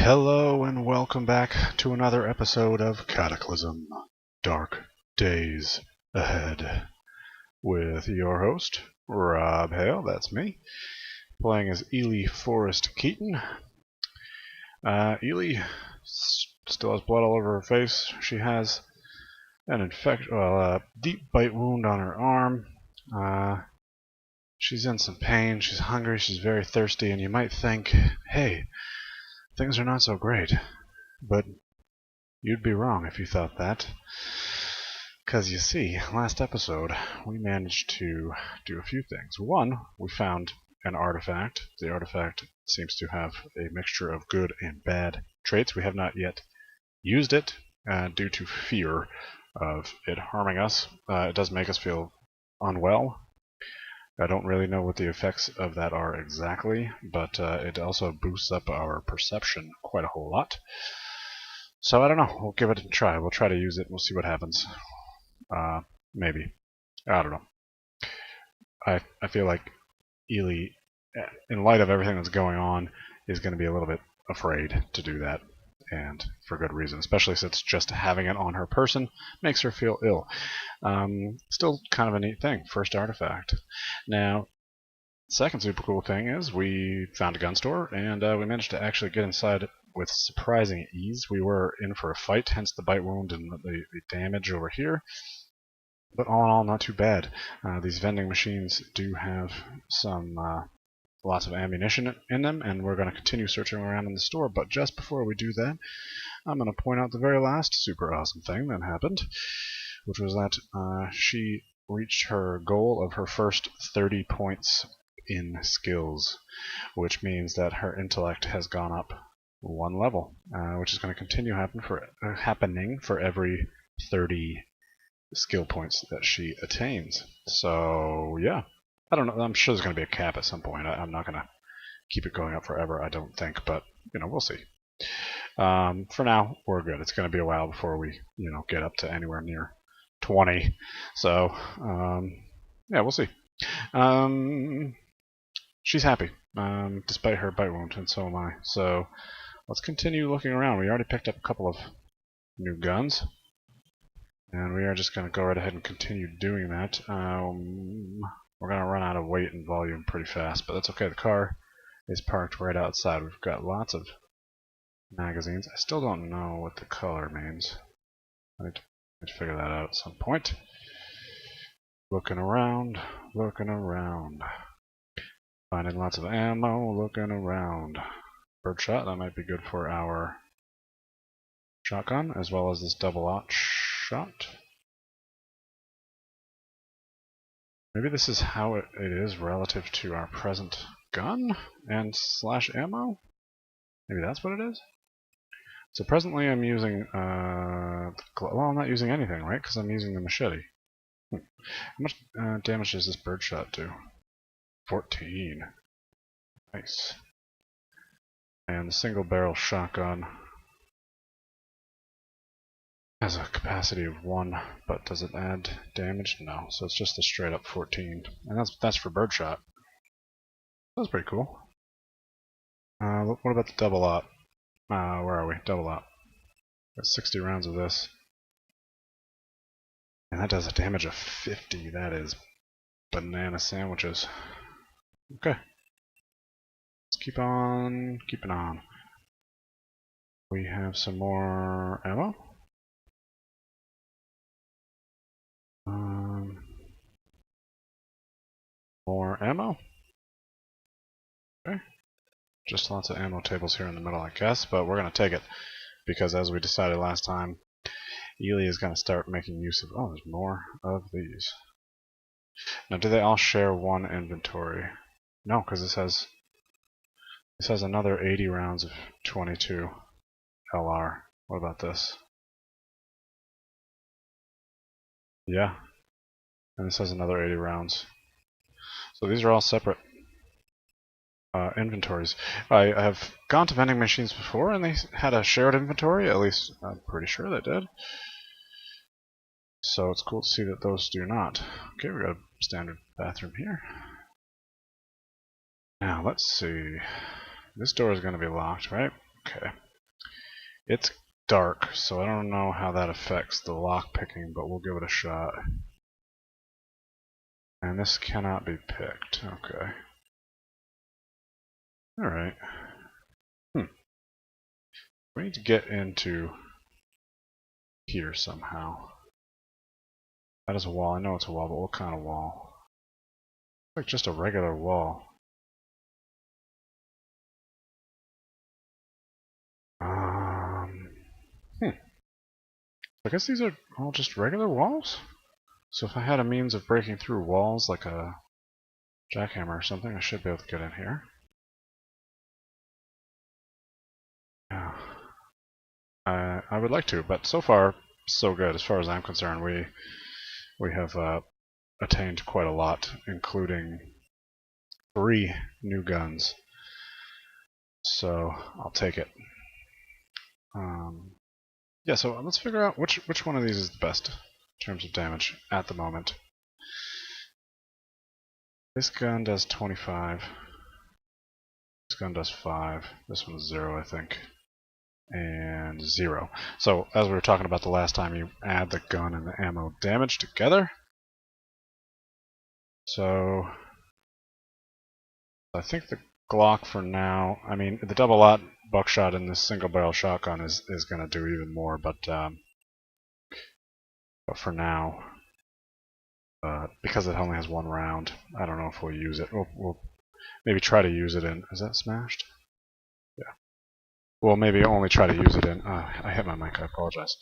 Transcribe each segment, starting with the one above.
Hello and welcome back to another episode of Cataclysm, Dark Days Ahead, with your host, Rob Hale, that's me, playing as Ely Forrest Keaton. Ely still has blood all over her face. She has an deep bite wound on her arm. She's in some pain, she's hungry, she's very thirsty, and you might think, hey, things are not so great. But you'd be wrong if you thought that. Because you see, last episode, we managed to do a few things. One, we found an artifact. The artifact seems to have a mixture of good and bad traits. We have not yet used it due to fear of it harming us. It does make us feel unwell. I don't really know what the effects of that are exactly, but it also boosts up our perception quite a whole lot. So I don't know, we'll give it a try. We'll try to use it, we'll see what happens. Maybe. I don't know. I feel like Ely, in light of everything that's going on, is going to be a little bit afraid to do that. And for good reason, especially since just having it on her person makes her feel ill. Still kind of a neat thing. First artifact. Now, second super cool thing is we found a gun store, and we managed to actually get inside with surprising ease. We were in for a fight, hence the bite wound and the damage over here. But all in all, not too bad. These vending machines do have some lots of ammunition in them, and we're going to continue searching around in the store. But just before we do that, I'm going to point out the very last super awesome thing that happened, which was that she reached her goal of her first 30 points in skills, which means that her intellect has gone up one level, which is going to continue happening for every 30 skill points that she attains. So yeah, I don't know. I'm sure there's going to be a cap at some point. I'm not going to keep it going up forever, I don't think, but we'll see. For now, we're good. It's going to be a while before we get up to anywhere near 20. So yeah, we'll see. She's happy, despite her bite wound, and so am I. So let's continue looking around. We already picked up a couple of new guns, and we are just going to go right ahead and continue doing that. We're going to run out of weight and volume pretty fast, but that's okay. The car is parked right outside. We've got lots of magazines. I still don't know what the color means. I need to figure that out at some point. Looking around, finding lots of ammo, looking around. Birdshot, that might be good for our shotgun, as well as this double-aught shot. Maybe this is how it is relative to our present gun and slash ammo? Maybe that's what it is? So presently I'm using, well, I'm not using anything, right? Because I'm using the machete. How much damage does this birdshot do? 14. Nice. And the single barrel shotgun has a capacity of 1, but does it add damage? No. So it's just a straight up 14. And that's for birdshot. That's pretty cool. What about the double-aught? Where are we? Double-aught. Got 60 rounds of this. And that does a damage of 50. That is banana sandwiches. Okay. Let's keep on keeping on. We have some more ammo. More ammo. Okay. Just lots of ammo tables here in the middle, I guess, but we're going to take it because, as we decided last time, Ely is going to start making use of... Oh, there's more of these. Now, do they all share one inventory? No, because this has another 80 rounds of 22 LR. What about this? Yeah. And this has another 80 rounds. So these are all separate inventories. I have gone to vending machines before and they had a shared inventory, at least I'm pretty sure they did. So it's cool to see that those do not. Okay, we got a standard bathroom here. Now let's see. This door is going to be locked, right? Okay. It's dark, so I don't know how that affects the lock picking, but we'll give it a shot. And this cannot be picked. Okay. Alright. We need to get into here somehow. That is a wall. I know it's a wall, but what kind of wall? It's like just a regular wall. I guess these are all just regular walls? So if I had a means of breaking through walls like a jackhammer or something, I should be able to get in here. Yeah. I would like to, but so far, so good. As far as I'm concerned, we have attained quite a lot, including 3 new guns. So I'll take it. Yeah, so let's figure out which one of these is the best in terms of damage at the moment. This gun does 25. This gun does 5. This one's 0, I think. And 0. So, as we were talking about the last time, you add the gun and the ammo damage together. So, I think the Glock for now, I mean, the double-aught buckshot in this single-barrel shotgun is going to do even more, but for now, because it only has 1 round, I don't know if we'll use it. We'll maybe try to use it in... Is that smashed? Yeah. We'll maybe only try to use it in... I hit my mic, I apologize.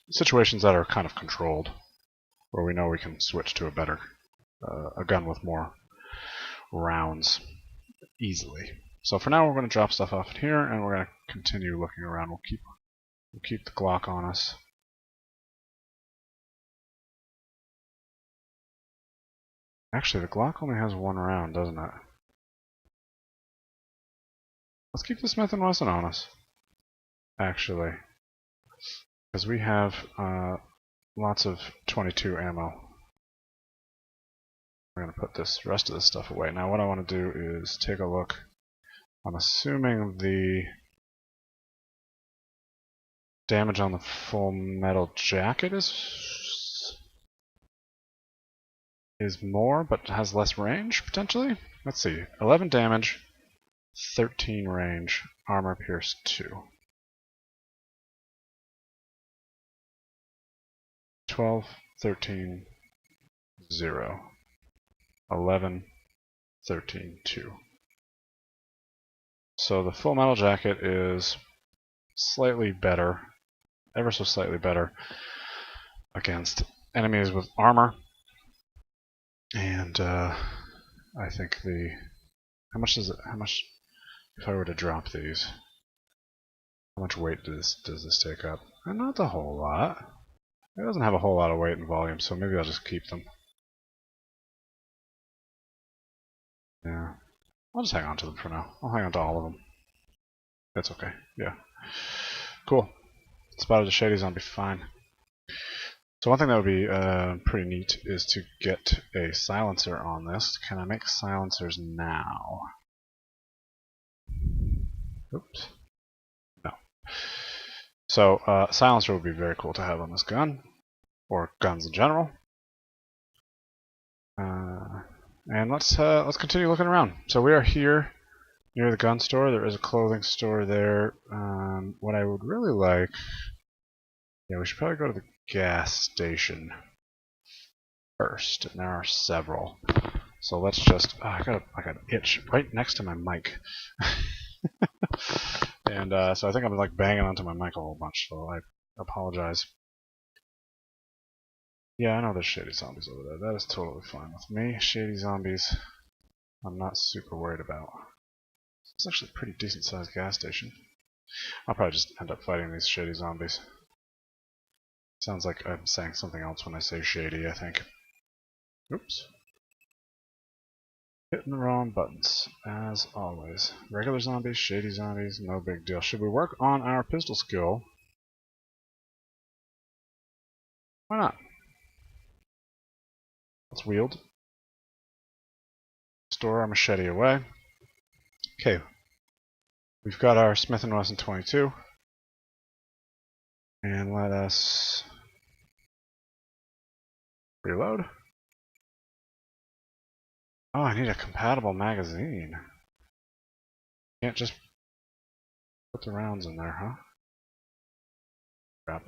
Situations that are kind of controlled, where we know we can switch to a better... a gun with more rounds easily. So for now we're going to drop stuff off in here, and we're going to continue looking around. We'll keep the Glock on us. Actually, the Glock only has 1 round, doesn't it? Let's keep the Smith & Wesson on us, actually, because we have lots of 22 ammo. We're going to put this rest of this stuff away. Now what I want to do is take a look. I'm assuming the damage on the full metal jacket is more, but has less range, potentially? Let's see. 11 damage, 13 range, armor pierce 2. 12, 13, 0. 11, 13, 2. So the full metal jacket is slightly better, ever so slightly better, against enemies with armor. And I think how much if I were to drop these, how much weight does this take up? Not a whole lot. It doesn't have a whole lot of weight and volume, so maybe I'll just keep them. Yeah, I'll just hang on to them for now. I'll hang on to all of them. That's okay. Yeah. Cool. Spotted a shady zombie, fine. So one thing that would be pretty neat is to get a silencer on this. Can I make silencers now? Oops. No. So silencer would be very cool to have on this gun, or guns in general. And let's continue looking around. So we are here near the gun store. There is a clothing store there. What I would really like, yeah, we should probably go to the gas station first, and there are several. So let's just, I got an itch right next to my mic. And so I think I'm like banging onto my mic a whole bunch, so I apologize. Yeah, I know there's shady zombies over there. That is totally fine with me. Shady zombies, I'm not super worried about. It's actually a pretty decent sized gas station. I'll probably just end up fighting these shady zombies. Sounds like I'm saying something else when I say shady, I think. Oops. Hitting the wrong buttons, as always. Regular zombies, shady zombies, no big deal. Should we work on our pistol skill? Why not? Let's wield. Store our machete away. Okay. We've got our Smith & Wesson 22. And let us reload. Oh, I need a compatible magazine. Can't just put the rounds in there, huh? Crap.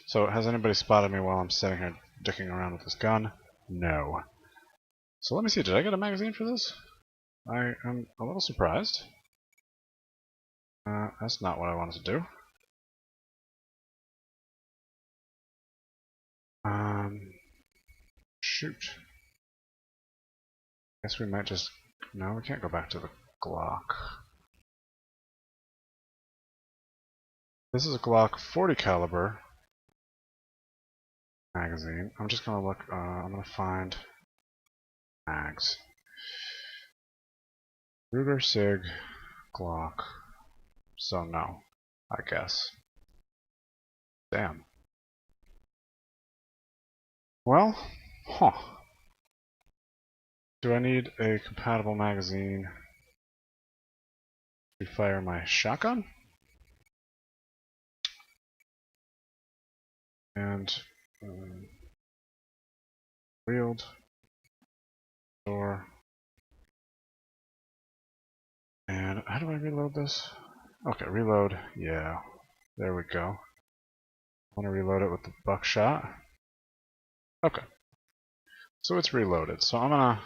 So, has anybody spotted me while I'm sitting here dicking around with this gun? No. So let me see, did I get a magazine for this? I am a little surprised. That's not what I wanted to do. Shoot. Guess we might just... No, we can't go back to the Glock. This is a Glock 40 caliber magazine. I'm just gonna look, I'm gonna find mags. Ruger, Sig, Glock. So no, I guess. Damn. Well, huh. Do I need a compatible magazine to fire my shotgun? And wheeled door. And how do I reload this? Okay, reload. Yeah, there we go. I want to reload it with the buckshot. Okay, so it's reloaded. So I'm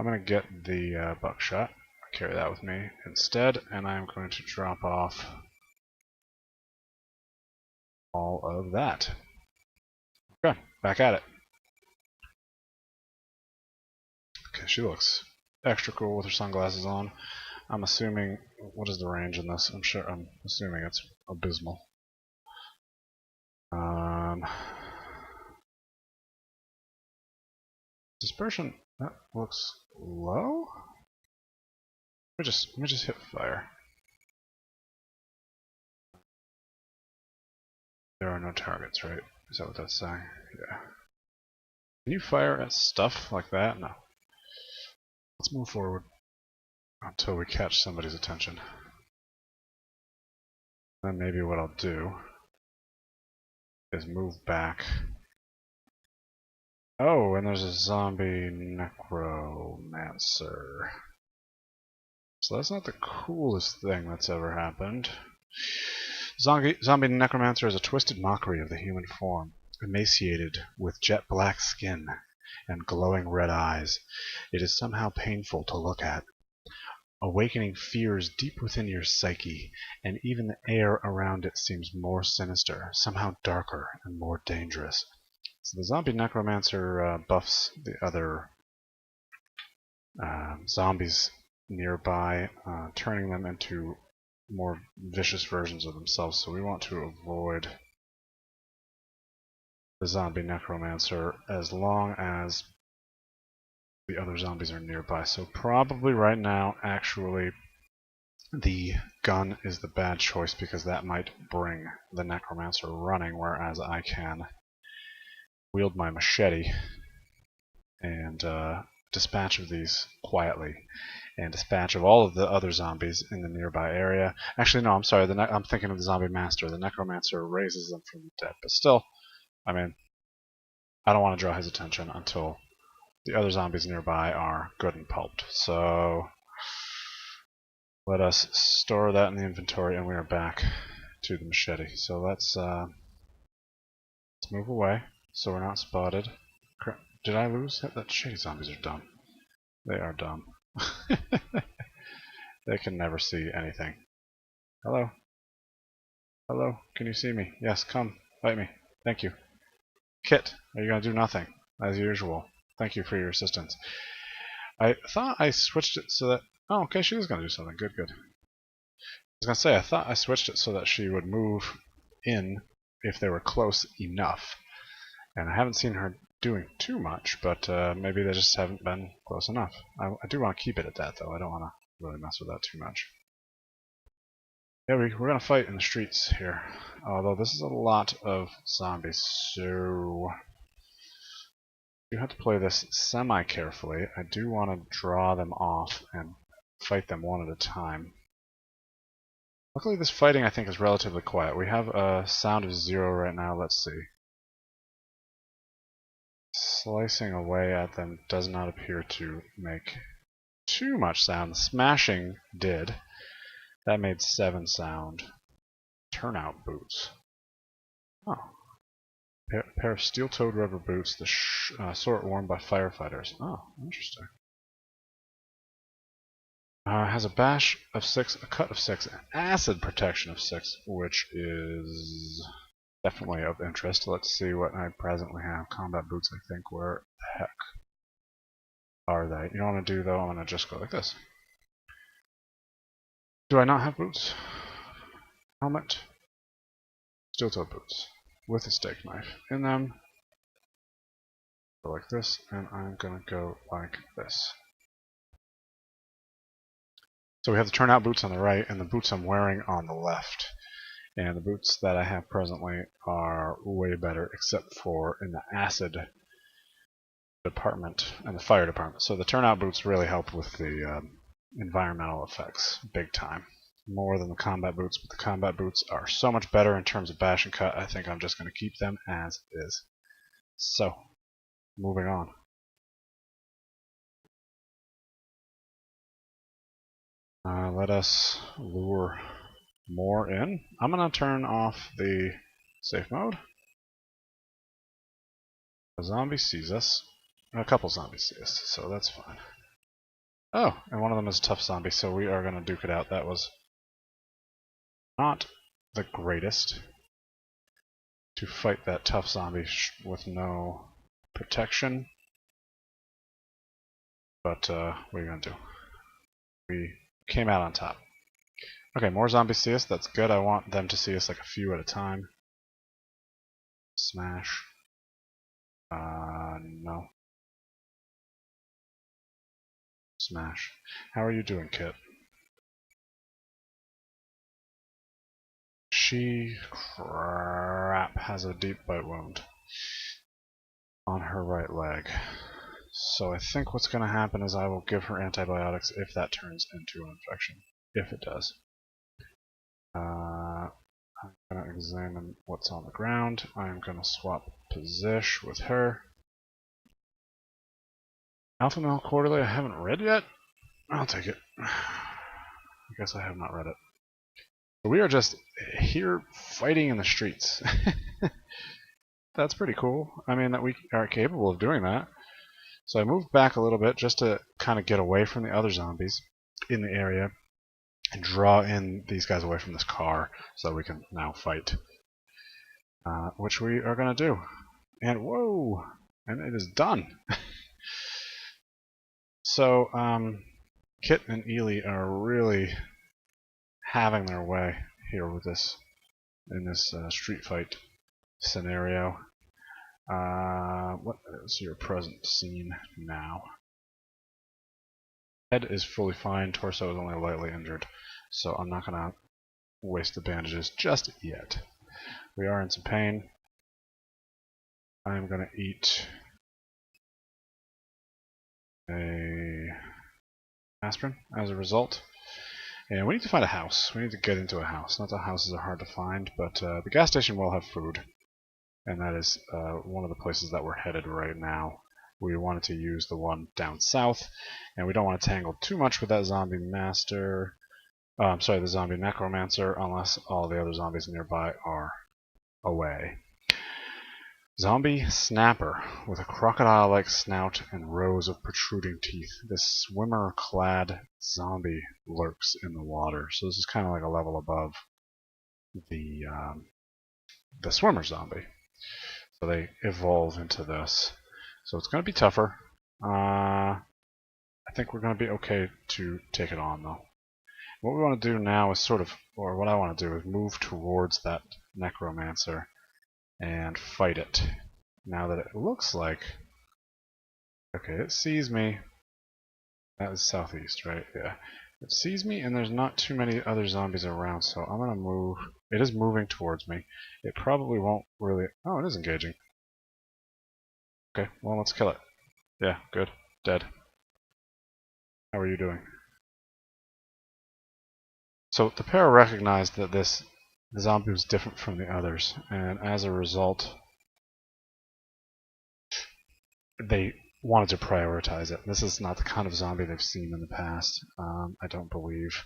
gonna get the buckshot. I'll carry that with me instead, and I'm going to drop off all of that. Okay, back at it. Okay, she looks extra cool with her sunglasses on. I'm assuming, what is the range in this? I'm assuming it's abysmal. Dispersion, that looks low? Let me just hit fire. There are no targets, right? Is that what that's saying? Yeah. Can you fire at stuff like that? No. Let's move forward until we catch somebody's attention. Then maybe what I'll do is move back. Oh, and there's a zombie necromancer. So that's not the coolest thing that's ever happened. Zombie necromancer is a twisted mockery of the human form, emaciated with jet black skin and glowing red eyes. It is somehow painful to look at, awakening fears deep within your psyche, and even the air around it seems more sinister, somehow darker and more dangerous. So the zombie necromancer buffs the other zombies nearby, turning them into more vicious versions of themselves. So we want to avoid the zombie necromancer as long as the other zombies are nearby. So probably right now, actually, the gun is the bad choice because that might bring the necromancer running, whereas I can wield my machete and dispatch of these quietly, and dispatch of all of the other zombies in the nearby area. Actually, no, I'm sorry. I'm thinking of the zombie master. The necromancer raises them from the dead, but still, I mean, I don't want to draw his attention until the other zombies nearby are good and pulped. So let us store that in the inventory, and we are back to the machete. So let's move away so we're not spotted. Did I lose? That shitty zombies are dumb. They are dumb. They can never see anything. Hello? Hello? Can you see me? Yes, come. Fight me. Thank you. Kit, are you going to do nothing? As usual. Thank you for your assistance. I thought I switched it so that... Oh, okay, she is going to do something. Good, good. I was going to say, I thought I switched it so that she would move in if they were close enough. And I haven't seen her doing too much, but maybe they just haven't been close enough. I do want to keep it at that, though. I don't want to really mess with that too much. Yeah, we're going to fight in the streets here. Although this is a lot of zombies, so you have to play this semi-carefully. I do want to draw them off and fight them one at a time. Luckily this fighting I think is relatively quiet. We have a sound of 0 right now, let's see. Slicing away at them does not appear to make too much sound. The smashing did. That made 7 sound. Turnout boots. Oh. Pair of steel-toed rubber boots, the sort worn by firefighters. Oh, interesting. Has a bash of 6, a cut of 6, and acid protection of 6, which is definitely of interest. Let's see what I presently have. Combat boots, I think. Where the heck are they? You know what I'm going to do, though? I'm going to just go like this. Do I not have boots? Helmet. Steel-toed boots. With a steak knife in them. Go like this, and I'm going to go like this. So we have the turnout boots on the right, and the boots I'm wearing on the left. And the boots that I have presently are way better, except for in the acid department and the fire department. So the turnout boots really help with the environmental effects, big time. More than the combat boots, but the combat boots are so much better in terms of bash and cut, I think I'm just going to keep them as is. So, moving on. Let us lure more in. I'm going to turn off the safe mode. A zombie sees us. A couple zombies see us, so that's fine. Oh, and one of them is a tough zombie, so we are going to duke it out. That was not the greatest to fight that tough zombie with no protection. But what are you going to do? We came out on top. Okay, more zombies see us. That's good. I want them to see us like a few at a time. Smash. No. Smash. How are you doing, Kit? She, crap, has a deep bite wound on her right leg. So I think what's going to happen is I will give her antibiotics if that turns into an infection. If it does. I'm going to examine what's on the ground. I'm going to swap position with her. Alpha Male Quarterly I haven't read yet. I'll take it. I guess I have not read it. But we are just here fighting in the streets. That's pretty cool. I mean, that we are capable of doing that. So I moved back a little bit just to kind of get away from the other zombies in the area and draw in these guys away from this car so that we can now fight. Which we are going to do. And whoa! And it is done. So, Kit and Ely are really having their way here with this in this street fight scenario. What is your present scene now? Head is fully fine, torso is only lightly injured, so I'm not going to waste the bandages just yet. We are in some pain. I'm going to eat a aspirin as a result. And we need to find a house. We need to get into a house. Not that houses are hard to find, but the gas station will have food. And that is one of the places that we're headed right now. We wanted to use the one down south, and we don't want to tangle too much with that zombie master. The zombie necromancer, unless all the other zombies nearby are away. Zombie snapper with a crocodile-like snout and rows of protruding teeth. This swimmer-clad zombie lurks in the water, so this is kind of like a level above the swimmer zombie. So they evolve into this. So it's going to be tougher. I think we're going to be okay to take it on, though. What we want to do now is what I want to do is move towards that necromancer and fight it. Now that it looks like... Okay, it sees me. That is southeast, right? Yeah. It sees me, and there's not too many other zombies around, so I'm going to move. It is moving towards me. It probably won't really... Oh, it is engaging. Okay, well, let's kill it. Yeah, good. Dead. How are you doing? So the pair recognized that the zombie was different from the others, and as a result, they wanted to prioritize it. This is not the kind of zombie they've seen in the past, I don't believe,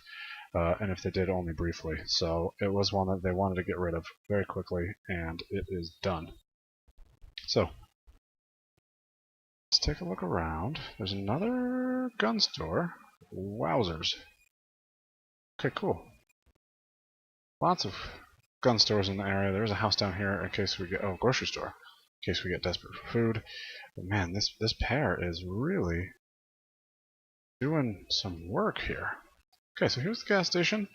and if they did, only briefly. So it was one that they wanted to get rid of very quickly, and it is done. So let's take a look around. There's another gun store. Wowzers. Okay, cool. Lots of gun stores in the area. There's a house down here in case we get, oh, grocery store, in case we get desperate for food. But man, this pair is really doing some work here. Okay, so here's the gas station.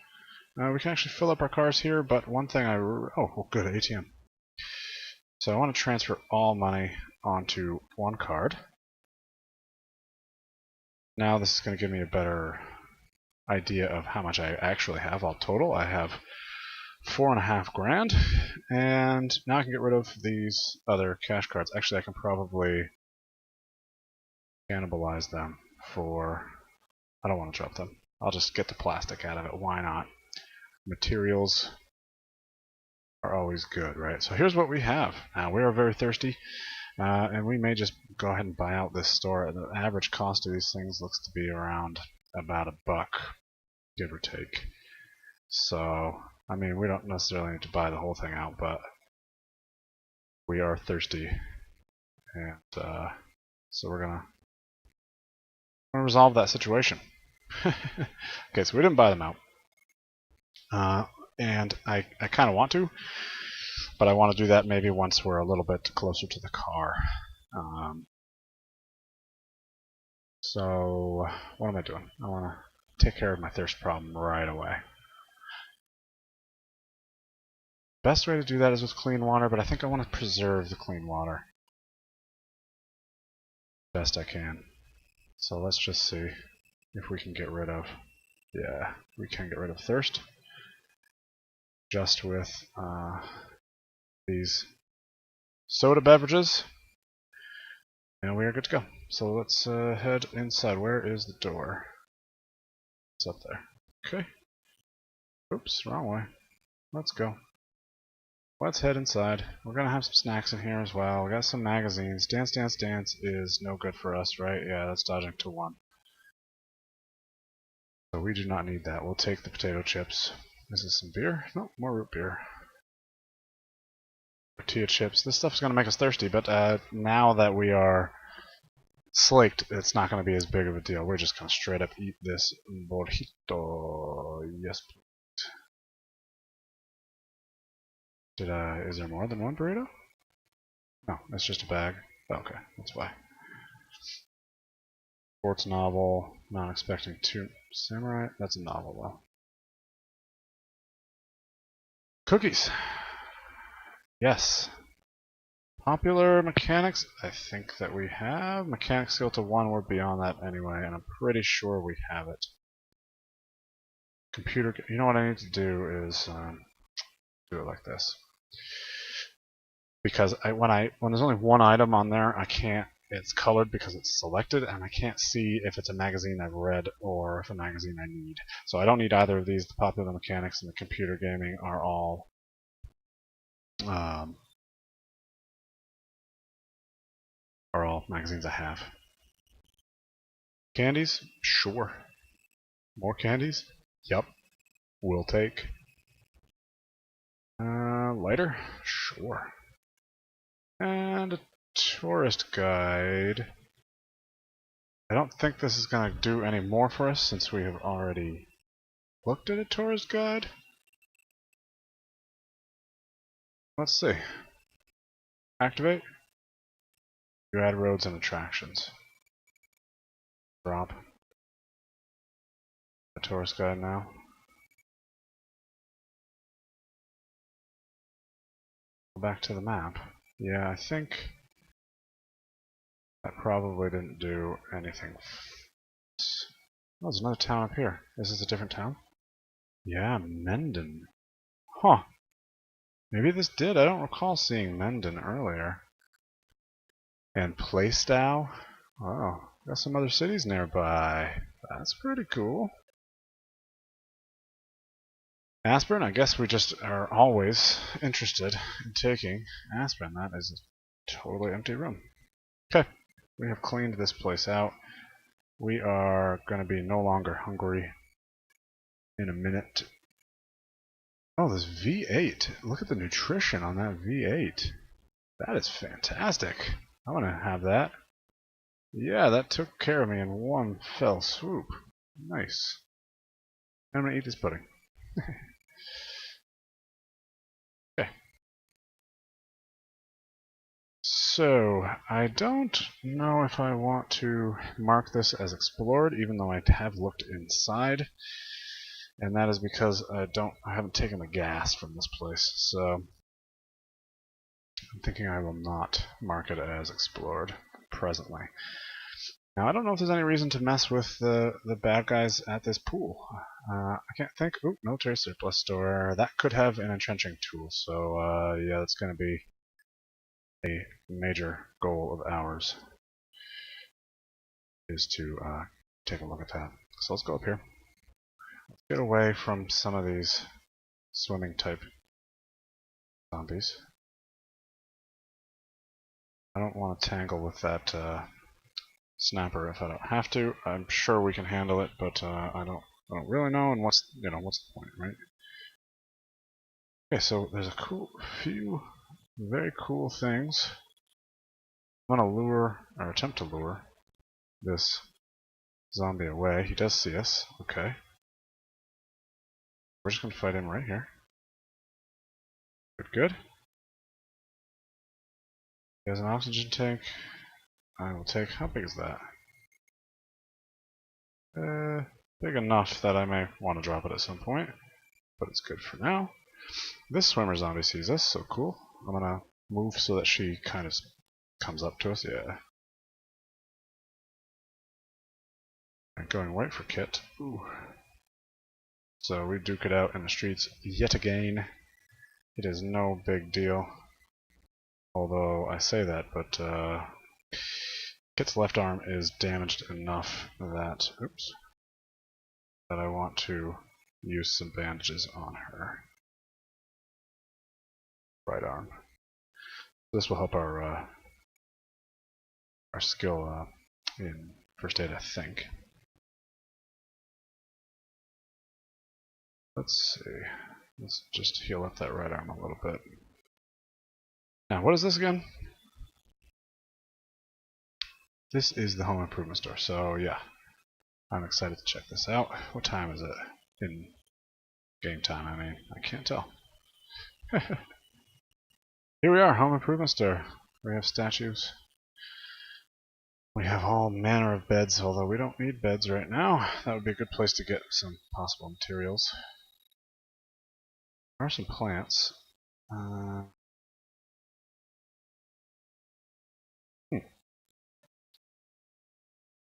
We can actually fill up our cars here, but one thing oh, good, ATM. So I want to transfer all money onto one card. Now this is going to give me a better idea of how much I actually have. All total, I have $4.5 grand, and now I can get rid of these other cash cards. Actually, I can probably cannibalize them for... I don't want to drop them. I'll just get the plastic out of it. Why not? Materials are always good, right? So here's what we have. Now, we are very thirsty, and we may just go ahead and buy out this store. The average cost of these things looks to be around about $1, give or take. So, I mean, we don't necessarily need to buy the whole thing out, but we are thirsty, and so we're gonna resolve that situation. Okay, so we didn't buy them out, and I kind of want to, but I want to do that maybe once we're a little bit closer to the car. So what am I doing? I want to take care of my thirst problem right away. Best way to do that is with clean water, but I think I want to preserve the clean water best I can. So let's just see if we can get rid of, yeah, we can get rid of thirst just with these soda beverages, and we are good to go. So let's head inside. Where is the door? It's up there. Okay. Oops, wrong way. Let's go. Let's head inside. We're gonna have some snacks in here as well. We got some magazines. Dance Dance Dance is no good for us, right? Yeah, that's dodging to 1. So we do not need that. We'll take the potato chips. Is this some beer? No, more root beer. Tortilla chips. This stuff's gonna make us thirsty, but now that we are slaked, it's not gonna be as big of a deal. We're just gonna straight up eat this burrito. Yes, please. Is there more than one burrito? No, it's just a bag. Okay, that's why. Sports novel, not expecting two samurai. That's a novel though. Cookies. Yes. Popular mechanics. I think that we have mechanic skill to 1. We're beyond that anyway, and I'm pretty sure we have it. Computer. You know what I need to do is do it like this. Because when there's only one item on there, I can't. It's colored because it's selected, and I can't see if it's a magazine I've read or if a magazine I need. So I don't need either of these. The popular mechanics and the computer gaming are all magazines I have. Candies? Sure. More candies? Yup. We'll take. Lighter? Sure. And a tourist guide. I don't think this is going to do any more for us since we have already looked at a tourist guide. Let's see. Activate. You add roads and attractions. Drop. A tourist guide now. Go back to the map. Yeah, I think that probably didn't do anything. Oh, there's another town up here. Is this a different town? Yeah, Menden. Huh. Maybe this did. I don't recall seeing Menden earlier. And Plaistow? Oh, got some other cities nearby. That's pretty cool. Aspirin, I guess we just are always interested in taking aspirin. That is a totally empty room. Okay, we have cleaned this place out. We are going to be no longer hungry in a minute. Oh, this V8. Look at the nutrition on that V8. That is fantastic. I want to have that. Yeah, that took care of me in one fell swoop. Nice. I'm going to eat this pudding. Okay. So, I don't know if I want to mark this as explored, even though I have looked inside. And that is because I haven't taken the gas from this place, so I'm thinking I will not mark it as explored presently. Now, I don't know if there's any reason to mess with the bad guys at this pool. I can't think. Ooh, military surplus store. That could have an entrenching tool, so yeah, that's going to be a major goal of ours, is to take a look at that. So let's go up here. Let's get away from some of these swimming type zombies. I don't want to tangle with that snapper if I don't have to. I'm sure we can handle it, but I don't really know. And what's the point, right? Okay, so there's a few very cool things. I'm gonna lure or attempt to lure this zombie away. He does see us. Okay, we're just gonna fight him right here. Good. He has an oxygen tank. I will take. How big is that? Big enough that I may want to drop it at some point, but it's good for now. This swimmer zombie sees us, so cool. I'm gonna move so that she kind of comes up to us. Yeah. And going right for Kit. Ooh. So we duke it out in the streets yet again. It is no big deal. Although I say that, but Kit's left arm is damaged enough that, oops, that I want to use some bandages on her right arm. This will help our skill in first aid, I think. Let's see. Let's just heal up that right arm a little bit. Now, what is this again? This is the home improvement store, so yeah. I'm excited to check this out. What time is it? In game time, I mean. I can't tell. Here we are, home improvement store. We have statues. We have all manner of beds, although we don't need beds right now. That would be a good place to get some possible materials. There are some plants.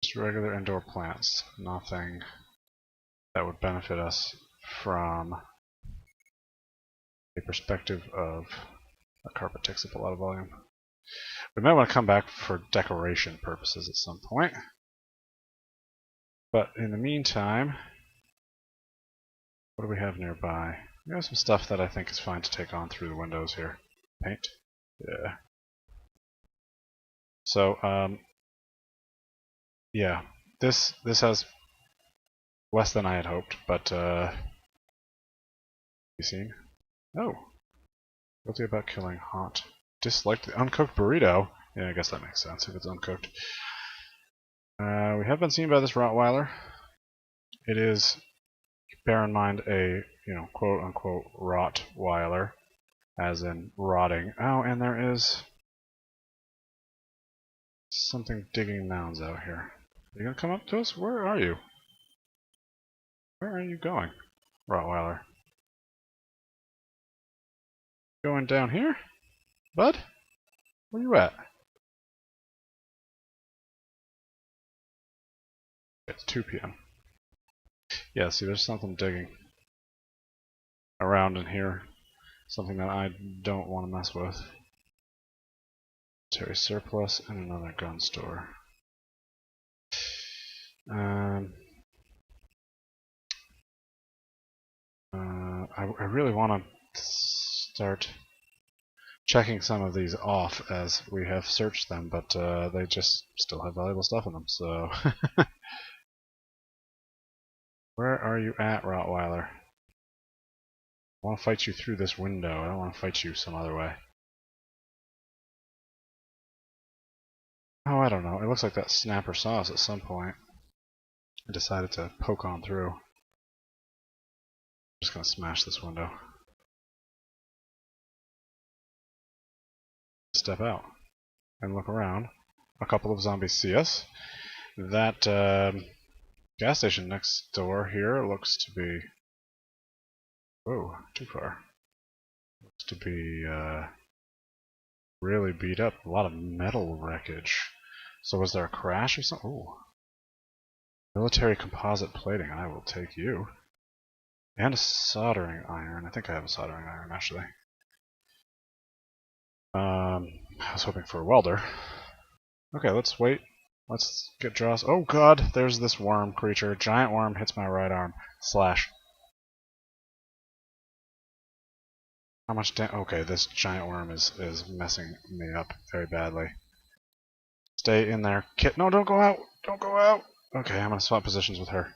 Just regular indoor plants. Nothing that would benefit us from a perspective of a carpet takes up a lot of volume. We might want to come back for decoration purposes at some point. But in the meantime, what do we have nearby? We have some stuff that I think is fine to take on through the windows here. Paint? Yeah. So, yeah, this has less than I had hoped, but you seen? Oh, guilty about killing hot. Disliked the uncooked burrito. Yeah, I guess that makes sense if it's uncooked. We have been seen by this Rottweiler. It is, bear in mind, a quote-unquote Rottweiler, as in rotting. Oh, and there is something digging mounds out here. Are you gonna come up to us? Where are you? Where are you going, Rottweiler? Going down here? Bud? Where you at? It's 2 p.m. Yeah, see, there's something digging around in here. Something that I don't want to mess with. Military surplus and another gun store. I really want to start checking some of these off as we have searched them, but they just still have valuable stuff in them, so... Where are you at, Rottweiler? I want to fight you through this window. I don't want to fight you some other way. Oh, I don't know. It looks like that snapper saw us at some point. I decided to poke on through. I'm just going to smash this window. Step out and look around. A couple of zombies see us. That gas station next door here looks to be... Whoa, too far. Looks to be really beat up. A lot of metal wreckage. So was there a crash or something? Ooh. Military composite plating. I will take you. And a soldering iron. I think I have a soldering iron, actually. I was hoping for a welder. Okay, let's wait. Let's get draws. Oh god, there's this worm creature. Giant worm hits my right arm. Slash. How much damage? Okay, this giant worm is messing me up very badly. Stay in there. Kit, no, don't go out! Don't go out! Okay, I'm gonna swap positions with her.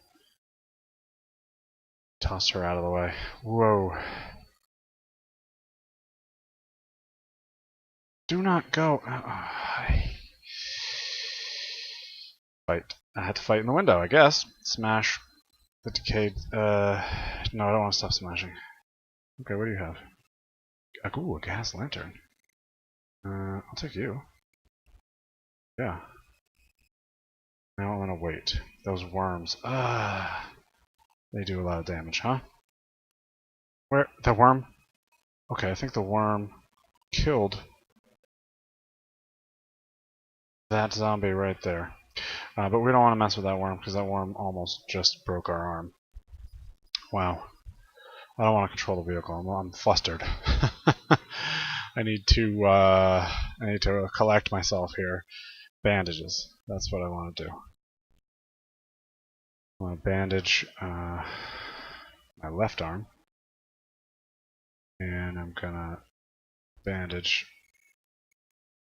Toss her out of the way. Whoa. Do not go. Fight. I had to fight in the window, I guess. Smash the decayed. No, I don't want to stop smashing. Okay, what do you have? Ooh, a gas lantern. I'll take you. Yeah. Now I'm gonna wait. Those worms. They do a lot of damage, huh? Where? The worm? Okay, I think the worm killed that zombie right there. But we don't want to mess with that worm because that worm almost just broke our arm. Wow. I don't want to control the vehicle. I'm flustered. I need to collect myself here. Bandages. That's what I want to do. I want to bandage my left arm. And I'm gonna bandage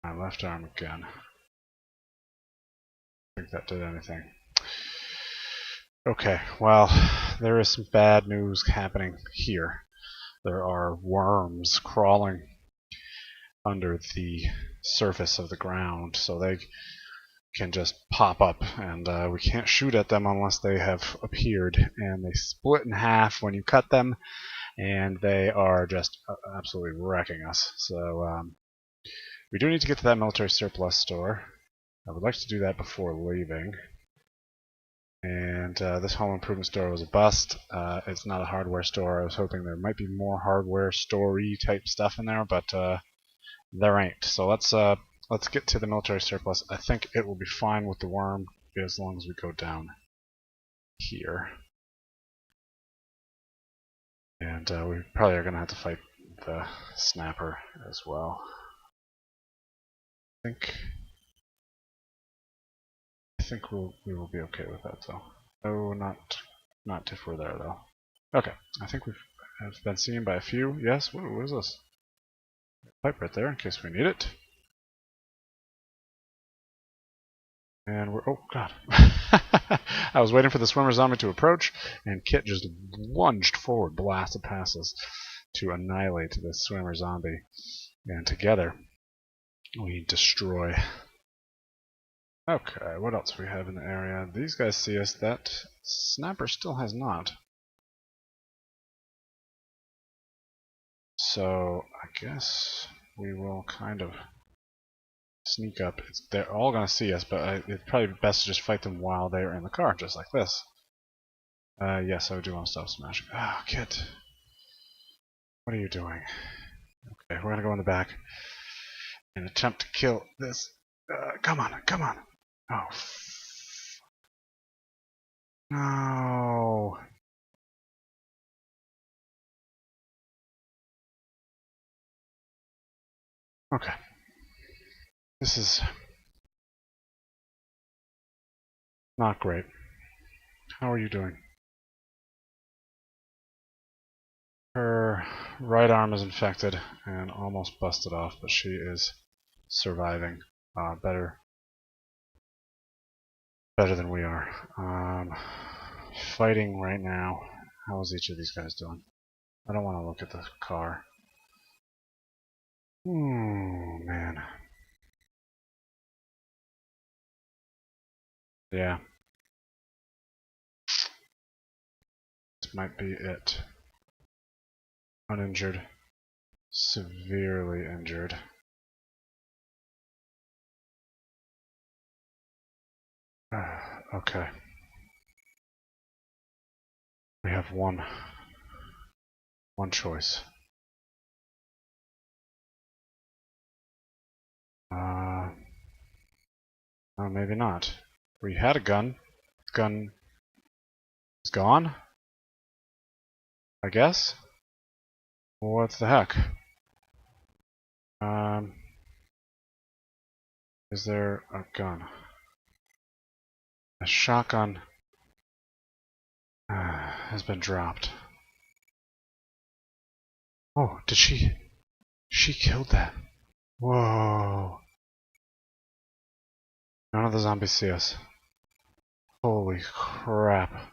my left arm again. I think that did anything. Okay, well, there is some bad news happening here. There are worms crawling under the surface of the ground, so they can just pop up, and we can't shoot at them unless they have appeared, and they split in half when you cut them, and they are just absolutely wrecking us. So we do need to get to that military surplus store. I would like to do that before leaving. And this home improvement store was a bust. It's not a hardware store. I was hoping there might be more hardware store-y type stuff in there, but there ain't. So let's get to the military surplus. I think it will be fine with the worm as long as we go down here. And we probably are going to have to fight the snapper as well. I think we will be okay with that though. Oh, not if we're there though. Okay, I think we've been seen by a few. Yes, what is this? Pipe right there in case we need it. And we're, oh god. I was waiting for the swimmer zombie to approach, and Kit just lunged forward, blasted past us to annihilate this swimmer zombie. And together, we destroy. Okay, what else do we have in the area? These guys see us. That snapper still has not. So, I guess we will kind of sneak up. They're all going to see us, but it's probably best to just fight them while they're in the car, just like this. Yes, I do want to stop smashing. Ah, Kit. What are you doing? Okay, we're going to go in the back and attempt to kill this. Come on, come on. Oh, no. Okay. This is not great. How are you doing? Her right arm is infected and almost busted off, but she is surviving. Better than we are. Fighting right now. How is each of these guys doing? I don't want to look at the car. Man. Yeah. This might be it. Uninjured. Severely injured. Okay. We have one choice. Oh, maybe not. We had a gun. The gun is gone, I guess? What the heck? Is there a gun? A shotgun has been dropped. Oh, did she? She killed that. Whoa. None of the zombies see us. Holy crap.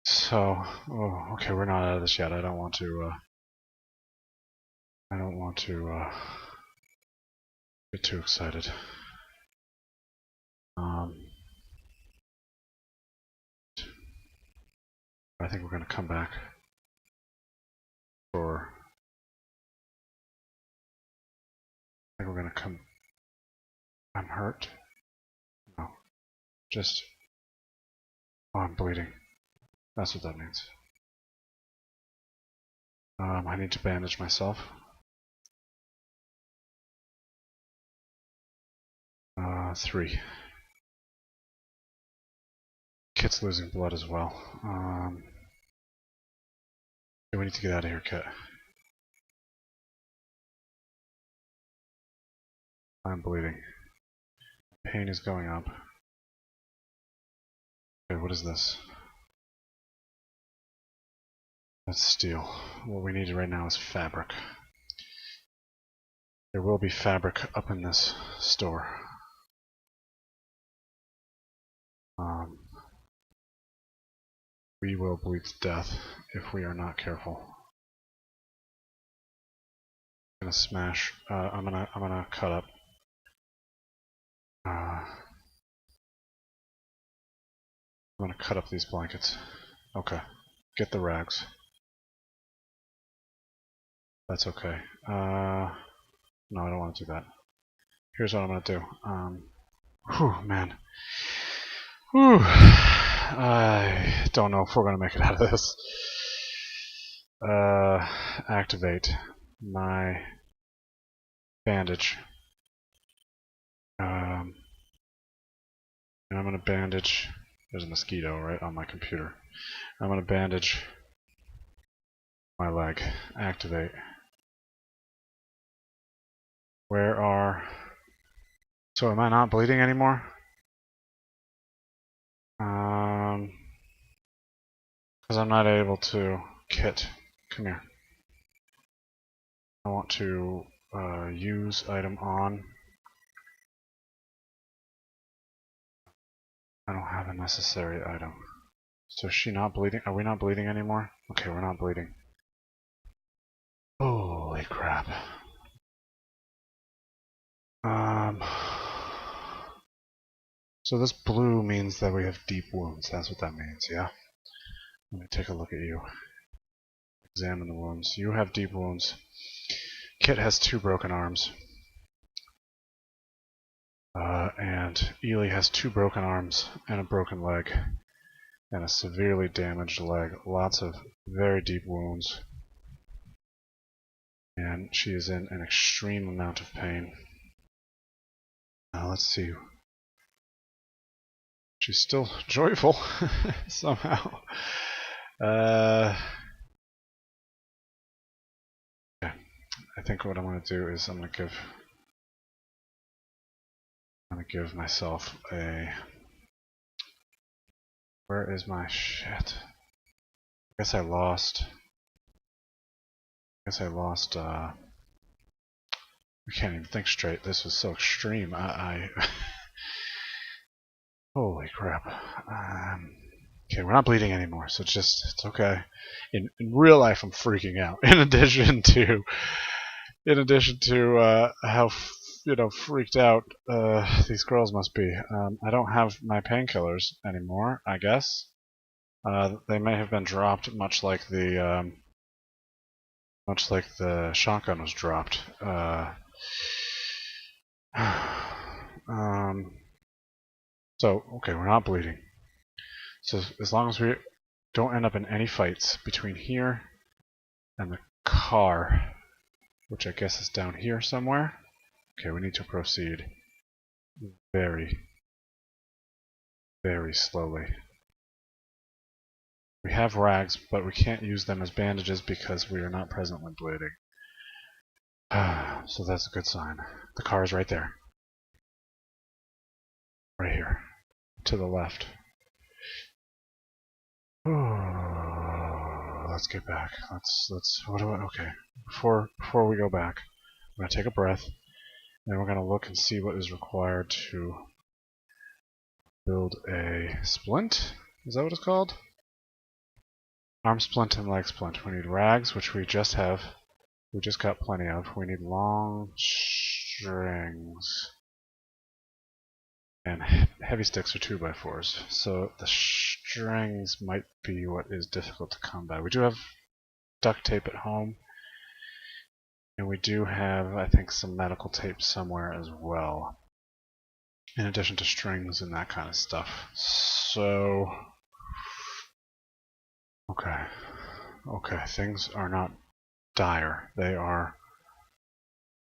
So, oh, okay, we're not out of this yet. I don't want to get too excited. I think we're going to come back for... I think we're going to come... I'm hurt? No. Just... Oh, I'm bleeding. That's what that means. I need to bandage myself. 3. Kit's losing blood as well. We need to get out of here, Kit. I'm bleeding. Pain is going up. Okay, what is this? That's steel. What we need right now is fabric. There will be fabric up in this store. We will bleed to death if we are not careful. I'm gonna smash. I'm gonna cut up. I'm gonna cut up these blankets. Okay, get the rags. That's okay. No, I don't want to do that. Here's what I'm gonna do. Whew, man. Whew. I don't know if we're gonna make it out of this. Activate my bandage. And I'm gonna bandage. There's a mosquito right on my computer. I'm gonna bandage my leg. Activate. Where are... So am I not bleeding anymore? Because I'm not able to... Kit, come here. I want to use item on. I don't have a necessary item. So is she not bleeding? Are we not bleeding anymore? Okay, we're not bleeding. Holy crap. So this blue means that we have deep wounds. That's what that means, yeah? Let me take a look at you. Examine the wounds. You have deep wounds. Kit has 2 broken arms. And Ely has 2 broken arms and a broken leg. And a severely damaged leg. Lots of very deep wounds. And she is in an extreme amount of pain. Now let's see. She's still joyful somehow. Okay. I think what I'm going to do is I'm going to give myself a... Where is my shit? I guess I lost guess I lost. I can't even think straight. This was so extreme. Holy crap. Okay, we're not bleeding anymore, so it's okay. In real life, I'm freaking out. In addition to how freaked out these girls must be. I don't have my painkillers anymore, I guess. They may have been dropped, much like the shotgun was dropped. So okay, we're not bleeding. So as long as we don't end up in any fights between here and the car, which I guess is down here somewhere. Okay, we need to proceed very, very slowly. We have rags, but we can't use them as bandages because we are not presently bleeding. So that's a good sign. The car is right there. Right here. To the left. Let's get back. Okay. Before we go back, I'm gonna take a breath, and then we're gonna look and see what is required to build a splint. Is that what it's called? Arm splint and leg splint. We need rags, which we just have. We just got plenty of. We need long strings. And heavy sticks are 2x4s. So the strings might be what is difficult to come by. We do have duct tape at home. And we do have, I think, some medical tape somewhere as well. In addition to strings and that kind of stuff. So... Okay, things are not dire. They are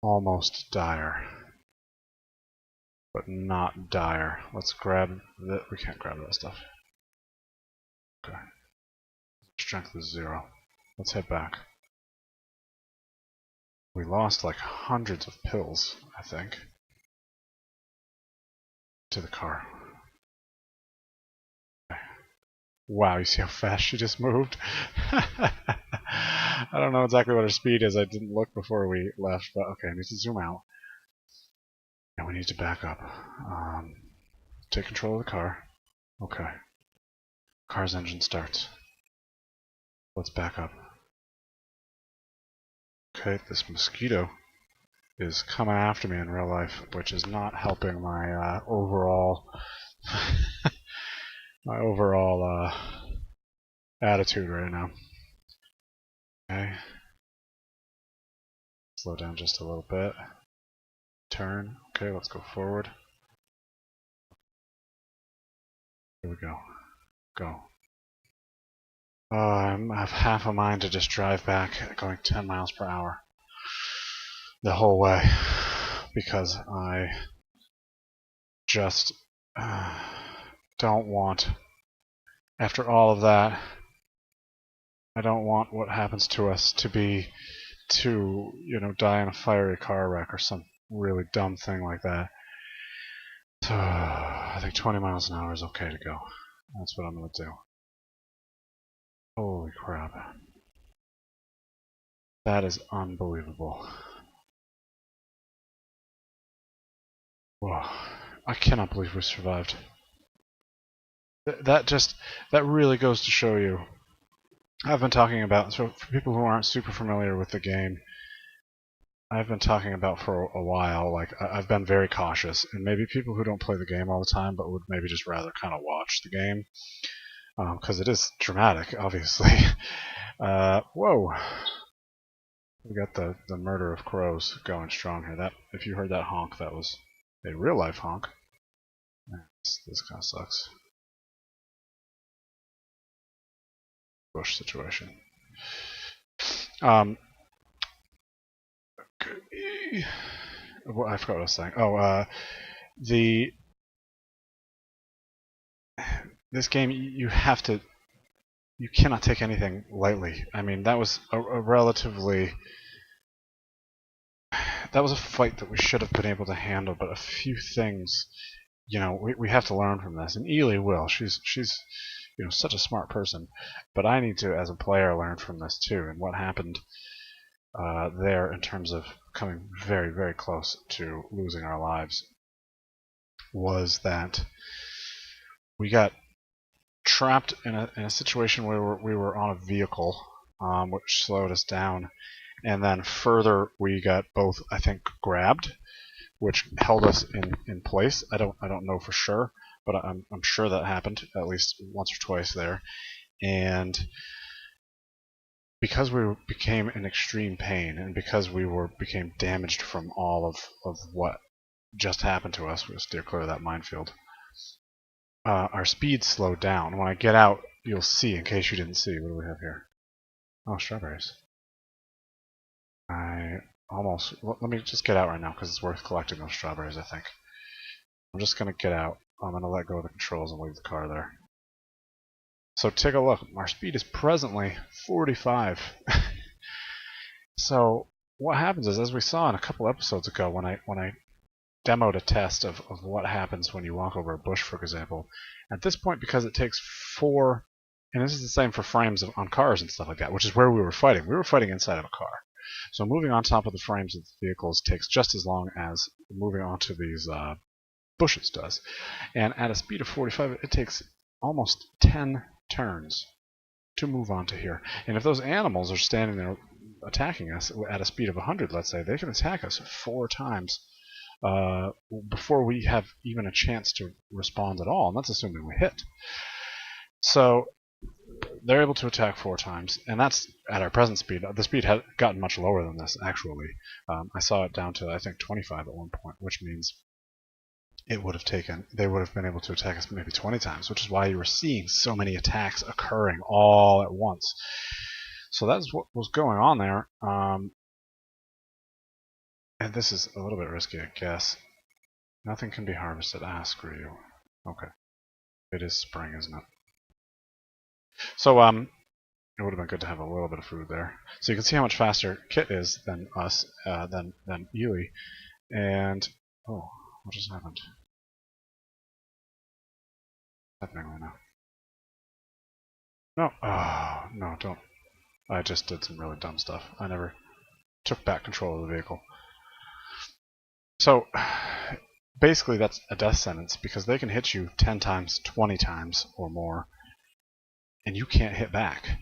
almost dire. But not dire. Let's grab that. We can't grab that stuff. Okay. Strength is 0. Let's head back. We lost like hundreds of pills, I think. To the car. Okay. Wow, you see how fast she just moved? I don't know exactly what her speed is. I didn't look before we left, but okay, I need to zoom out. And we need to back up. Take control of the car. Okay. Car's engine starts. Let's back up. Okay, this mosquito is coming after me in real life, which is not helping my overall attitude right now. Okay. Slow down just a little bit. Turn. Okay, let's go forward. Here we go. Go. Oh, I have half a mind to just drive back going 10 miles per hour the whole way because I just don't want, after all of that, I don't want what happens to us to be to, die in a fiery car wreck or some really dumb thing like that. So I think 20 miles an hour is okay to go. That's what I'm going to do. Holy crap. That is unbelievable. Whoa. I cannot believe we survived. That really goes to show you. I've been talking about, so for people who aren't super familiar with the game, I've been talking about for a while, like, I've been very cautious, and maybe people who don't play the game all the time but would maybe just rather kind of watch the game, because it is dramatic, obviously. Whoa! We got the murder of crows going strong here. That, if you heard that honk, that was a real life honk. This kind of sucks. Bush situation. I forgot what I was saying. Oh, this game, you cannot take anything lightly. I mean, that was a fight that we should have been able to handle, but a few things, we have to learn from this. And Ely will. She's such a smart person, but I need to, as a player, learn from this too. And what happened there in terms of coming very, very close to losing our lives was that we got trapped in a situation where we were on a vehicle, which slowed us down, and then further we got both, I think, grabbed, which held us in place. I don't know for sure, but I'm sure that happened at least once or twice there. And because we became in extreme pain, and because we became damaged from all of what just happened to us, we'll steer clear of that minefield. Our speed slowed down. When I get out, you'll see. In case you didn't see, what do we have here? Oh, strawberries. Let me just get out right now because it's worth collecting those strawberries, I think. I'm just going to get out. I'm going to let go of the controls and leave the car there. So take a look. Our speed is presently 45. So what happens is, as we saw in a couple episodes ago, when I demoed a test of what happens when you walk over a bush, for example, at this point, because it takes 4, and this is the same for frames on cars and stuff like that, which is where we were fighting. We were fighting inside of a car. So moving on top of the frames of the vehicles takes just as long as moving onto these bushes does. And at a speed of 45, it takes almost 10 turns to move onto here. And if those animals are standing there attacking us at a speed of 100, let's say, they can attack us 4 times before we have even a chance to respond at all, and that's assuming we hit. So they're able to attack 4 times, and that's at our present speed. The speed had gotten much lower than this, actually. I saw it down to, I think, 25 at one point, which means they would have been able to attack us maybe 20 times, which is why you were seeing so many attacks occurring all at once. So that's what was going on there. And this is a little bit risky, I guess. Nothing can be harvested. Screw you. Okay. It is spring, isn't it? So, it would have been good to have a little bit of food there. So you can see how much faster Kit is than us, than Ely. And, oh, what just happened? What's happening right now? No, oh, no, don't. I just did some really dumb stuff. I never took back control of the vehicle. So, basically that's a death sentence, because they can hit you 10 times, 20 times, or more, and you can't hit back.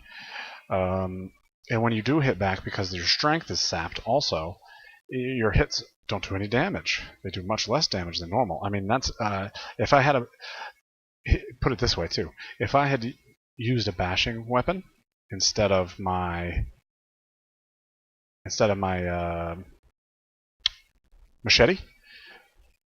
And when you do hit back, because your strength is sapped also, your hits don't do any damage. They do much less damage than normal. I mean, that's if I had put it this way too. If I had used a bashing weapon instead of my machete,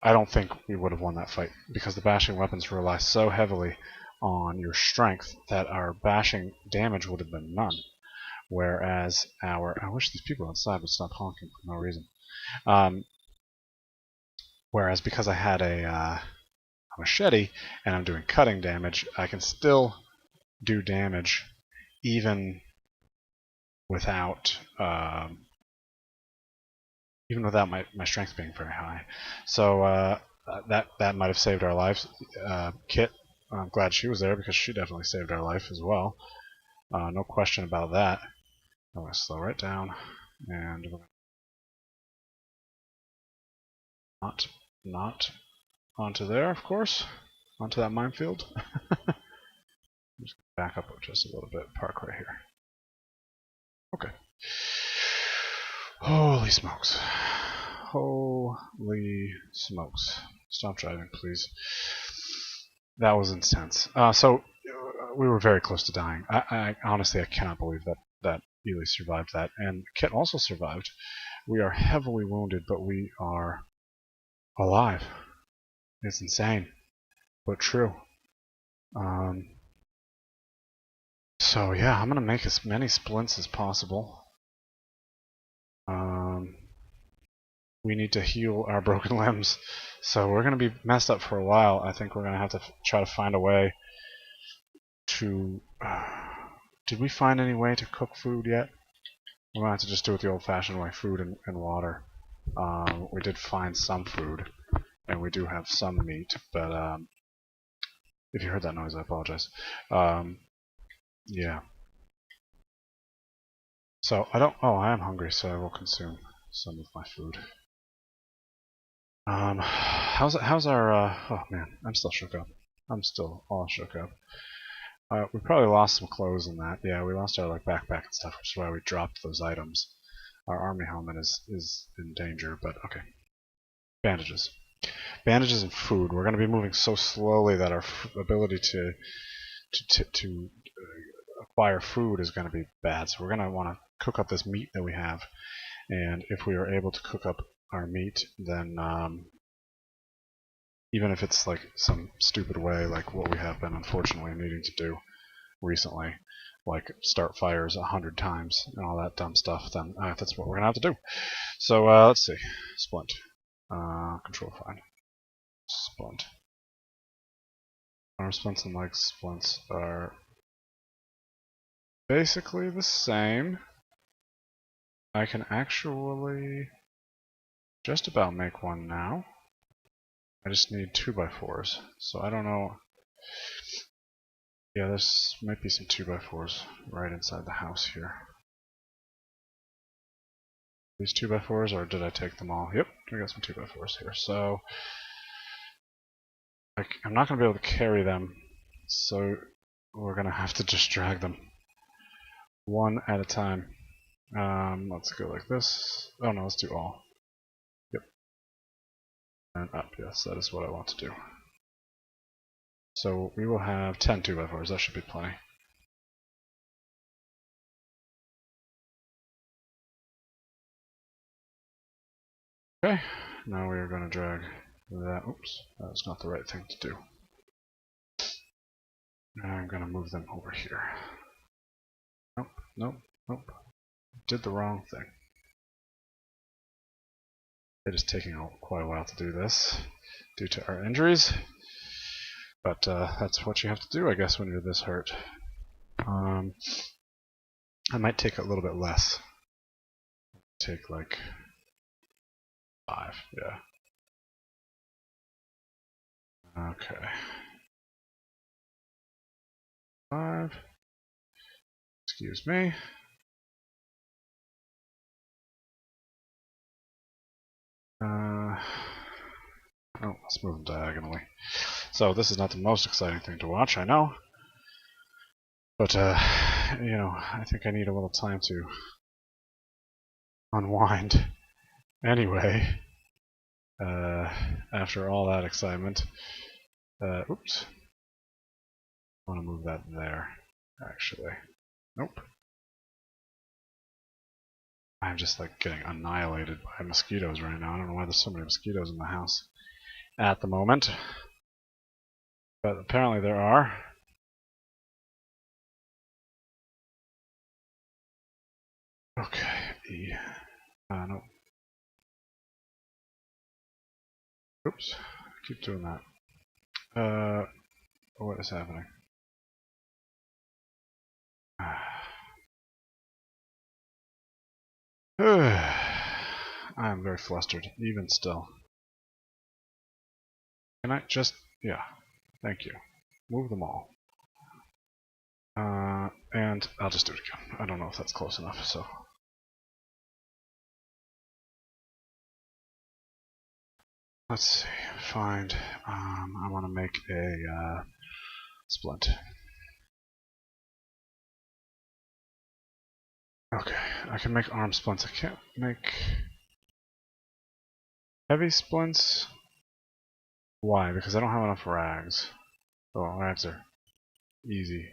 I don't think we would have won that fight, because the bashing weapons rely so heavily on your strength that our bashing damage would have been none. Whereas I wish these people outside would stop honking for no reason. Whereas because I had a machete and I'm doing cutting damage, I can still do damage even without my strength being very high. So that might have saved our lives. Kit, I'm glad she was there, because she definitely saved our life as well. No question about that. I'm going to slow right down, and we're not onto there, of course, onto that minefield. Just back up just a little bit, park right here. Okay. Holy smokes. Holy smokes. Stop driving, please. That was intense. So we were very close to dying. I honestly, I cannot believe that Ely survived that, and Kit also survived. We are heavily wounded, but we are alive. It's insane, but true. So yeah, I'm gonna make as many splints as possible. We need to heal our broken limbs, so we're gonna be messed up for a while. I think we're gonna have to try to find a way to. Did we find any way to cook food yet? We're gonna have to just do it the old-fashioned way: food and water. We did find some food, and we do have some meat, but if you heard that noise, I apologize. Yeah. So I don't. Oh, I am hungry, so I will consume some of my food. How's our? Oh man, I'm still shook up. I'm still all shook up. We probably lost some clothes in that. Yeah, we lost our like backpack and stuff, which is why we dropped those items. Our army helmet is in danger, but okay. Bandages. Bandages and food. We're going to be moving so slowly that our ability to acquire food is going to be bad. So we're going to want to cook up this meat that we have, and if we are able to cook up our meat, then even if it's like some stupid way, like what we have been unfortunately needing to do recently, like start fires 100 times and all that dumb stuff, then that's what we're gonna have to do. So let's see, splint, control find, splint. Arm splints and leg splints are basically the same. I can actually just about make one now. I just need 2x4s, so I don't know. Yeah, there's might be some 2x4s right inside the house here. These 2x4s, or did I take them all? Yep, we got some 2x4s here. So I'm not going to be able to carry them, so we're going to have to just drag them one at a time. Let's go like this. Oh no, let's do all. Yep. And up, yes, that is what I want to do. So we will have 10 2x4s, that should be plenty. Okay, now we are going to drag that. Oops, that was not the right thing to do. I'm going to move them over here. Nope, nope, nope. Did the wrong thing. It is taking quite a while to do this due to our injuries. But that's what you have to do, I guess, when you're this hurt. I might take a little bit less. Take like 5, yeah. Okay. 5. Excuse me. Oh, let's move them diagonally. So this is not the most exciting thing to watch, I know. But, you know, I think I need a little time to unwind. Anyway, after all that excitement, oops. I want to move that there, actually. Nope. I'm just like getting annihilated by mosquitoes right now. I don't know why there's so many mosquitoes in the house at the moment. But apparently there are. Okay. No. Oops. Keep doing that. What is happening? I'm very flustered, even still. Can I just... yeah. Thank you. Move them all. And I'll just do it again. I don't know if that's close enough, so... let's see. Find... I want to make a splint. Okay, I can make arm splints. I can't make heavy splints. Why? Because I don't have enough rags. Oh, rags are easy.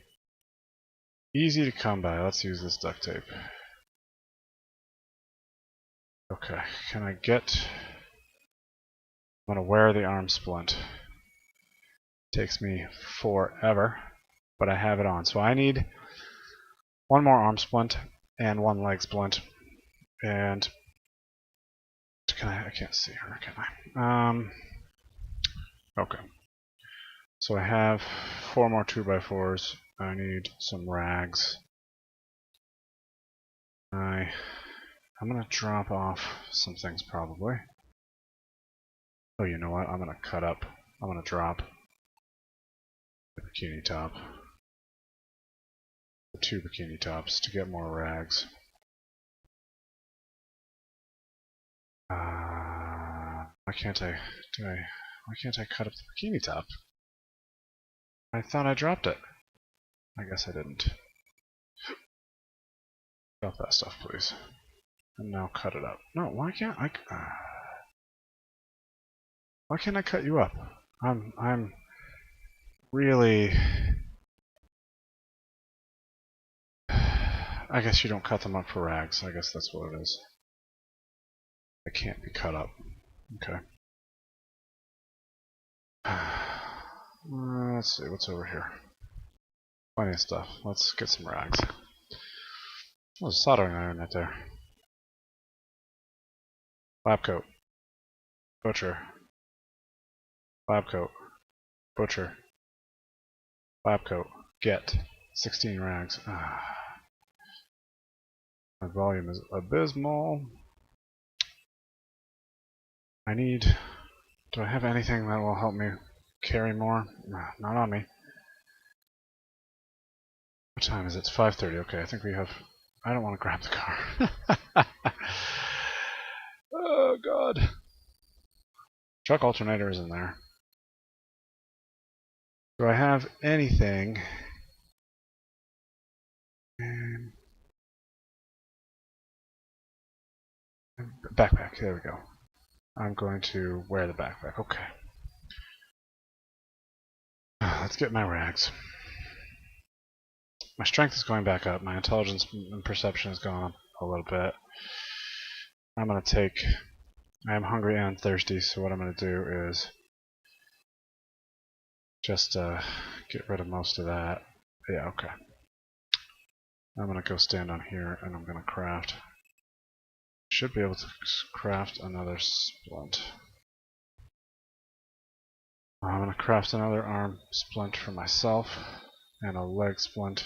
Easy to come by. Let's use this duct tape. Okay, can I get... I'm gonna wear the arm splint. Takes me forever, but I have it on. So I need one more arm splint and one leg splint. And I can't see her, can I? Okay. So I have 4 more 2x4s. I need some rags. I'm gonna drop off some things probably. Oh, you know what? I'm gonna cut up. I'm gonna drop the bikini top. The 2 bikini tops to get more rags. Why can't I cut up the bikini top? I thought I dropped it. I guess I didn't. Drop that stuff, please. And now cut it up. No, why can't I? Why can't I cut you up? I'm really. I guess you don't cut them up for rags. I guess that's what it is. They can't be cut up. Okay. Let's see what's over here. Plenty of stuff. Let's get some rags. Oh, there's a soldering iron right there. Lab coat. Butcher. Lab coat. Butcher. Lab coat. Get. 16 rags. My volume is abysmal. I need... Do I have anything that will help me carry more? Not on me. What time is it? It's 5:30. Okay, I think we have... I don't want to grab the car. Oh, God. Truck alternator is in there. Do I have anything? Backpack. There we go. I'm going to wear the backpack. Okay. Let's get my rags. My strength is going back up. My intelligence and perception has gone up a little bit. I'm going to take... I am hungry and thirsty, so what I'm going to do is just get rid of most of that. Yeah, okay. I'm going to go stand on here and I'm going to craft. Should be able to craft another splint. I'm going to craft another arm splint for myself and a leg splint.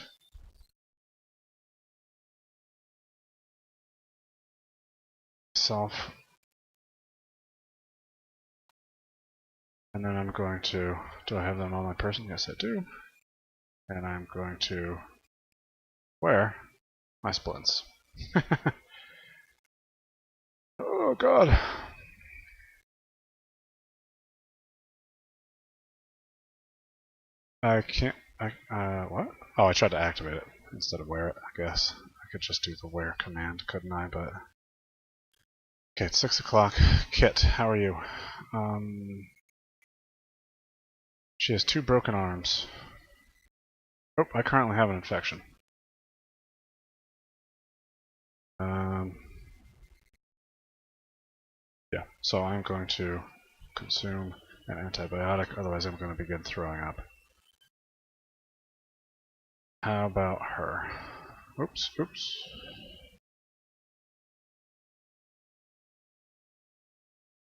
Self. And then I'm going to, do I have them on my person? Yes, I do. And I'm going to wear my splints. Oh, God. I can't, what? Oh, I tried to activate it instead of wear it, I guess. I could just do the wear command, couldn't I? But okay, it's 6 o'clock. Kit, how are you? She has 2 broken arms. Oh, I currently have an infection. Yeah, so I'm going to consume an antibiotic, otherwise I'm going to begin throwing up. How about her? Oops, oops.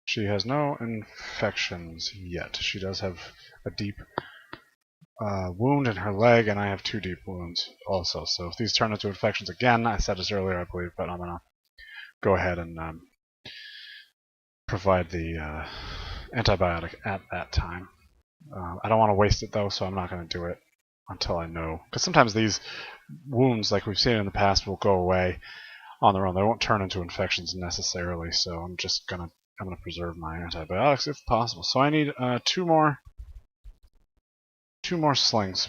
She has no infections yet. She does have a deep wound in her leg, and I have 2 deep wounds also. So if these turn into infections again, I said this earlier, I believe, but I'm going to go ahead and provide the antibiotic at that time. I don't want to waste it, though, so I'm not going to do it until I know. Because sometimes these wounds, like we've seen in the past, will go away on their own. They won't turn into infections necessarily, so I'm just going to preserve my antibiotics if possible. So I need 2 more slings.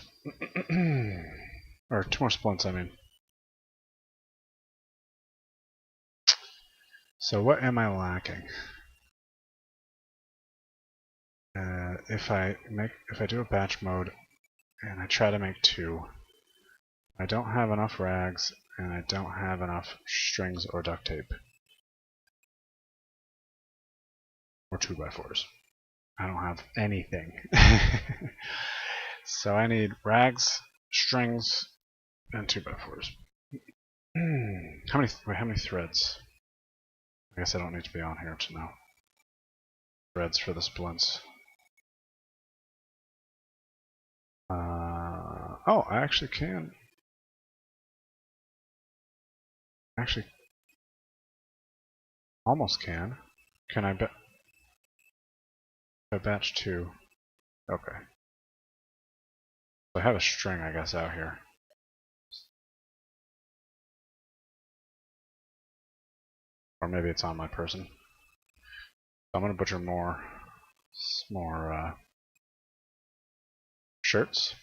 Or 2 more splints, I mean. So what am I lacking? If I do a batch mode and I try to make 2, I don't have enough rags and I don't have enough strings or duct tape. Or 2x4s. I don't have anything. So I need rags, strings, and 2x4s. How many threads? I guess I don't need to be on here to know. Threads for the splints. Oh, I actually can. Actually, almost can. Can I batch 2? Okay. So I have a string, I guess, out here. Or maybe it's on my person. I'm gonna butcher more shirts.